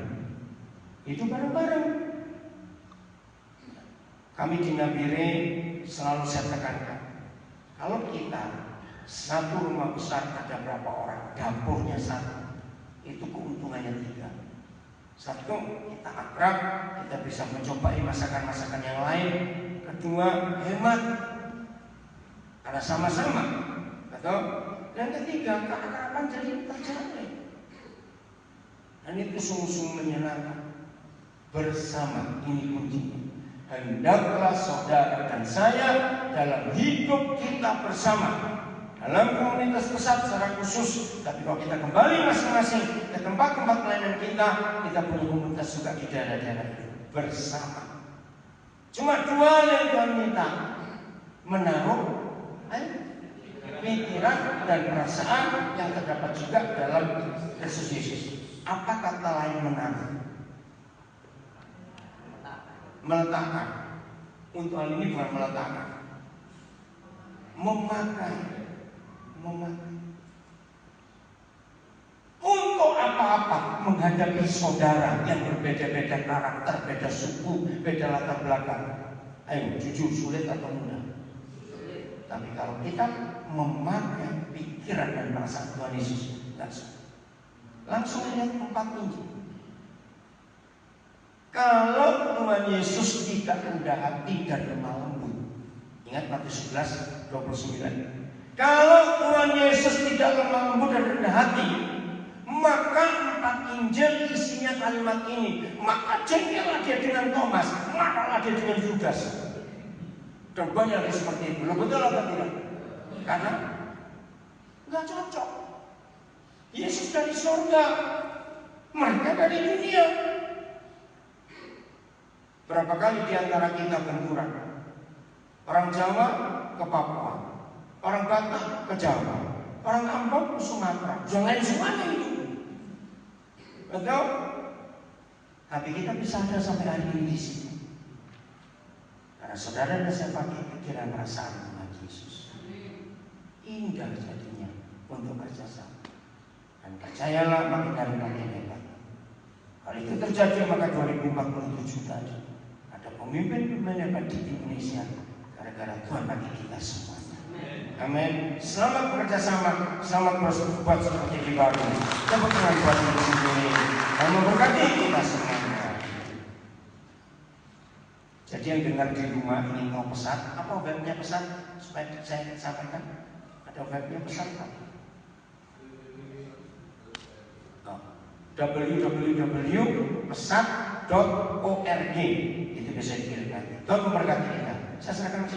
[SPEAKER 1] Hidup bareng-bareng. Kami di Nabire selalu saya tekankan, kalau kita satu rumah besar ada berapa orang, dapurnya satu, itu keuntungannya 3. Satu, kita akrab, kita bisa mencobai masakan-masakan yang lain. Kedua, hemat karena sama-sama. Betul? Dan ketiga, keakraban jadi terjalin. Dan itu sungguh-sungguh menyenangkan. Bersama, ini kuncinya. Hendaklah saudara dan saya dalam hidup kita bersama, dalam komunitas besar secara khusus. Tapi kalau kita kembali masing-masing ke tempat-tempat pelayanan kita punya komunitas juga di daerah-daerah itu bersama. Cuma dua yang Tuhan minta, menaruh pikiran dan perasaan yang terdapat juga dalam Kristus Yesus. Apa kata lain menaruh? Meletakkan. Untuk hal ini bukan meletakkan, memakai. Untuk apa-apa menghadapi saudara yang berbeda-beda karakter, beda suku, beda latar belakang. Ayo, jujur, sulit atau mudah? Tapi kalau kita memakai pikiran dan perasaan Tuhan Yesus, langsung lihat 4 Injil. Kalau Tuhan Yesus tidak rendah hati dan lemah lembut, ingat Matius 11:29. Kalau Tuhan Yesus tidak lemah lembut dan rendah hati, maka 4 Injil isinya kalimat ini. Maka jengkellah dia dengan Thomas, marahlah dia dengan Yudas. Dan banyak yang seperti itu. Betul atau tidak? Karena nggak cocok. Yesus dari surga, mereka dari dunia. Berapa kali di antara kita benturan? Orang Jawa ke Papua, orang Batak ke Jawa, orang Ambon ke Sumatera, yang lain semuanya itu. Betul? Tapi kita bisa ada sampai hari ini di sini. Karena saudara dan saya pakai pikiran perasaan Tuhan Yesus. Indah jadinya untuk kerjasama. Dan percayalah makin hari makin hebat. Kalau itu terjadi maka 2047 tadi ada pemimpin-pemimpin hebat di Indonesia gara-gara Tuhan bagi kita semuanya. Amin. Selamat bekerja sama, selamat berbuat seperti di baru. Dapat Tuhan buat diri sendiri dan memberkati kita semuanya. Jadi yang dengar di rumah ini mau pesan, apa webnya pesan supaya saya sampaikan? Ada webnya pesan apa? www.pesan.org itu bisa dikirimkan. Tuhan memberkati kita. Saya serahkan.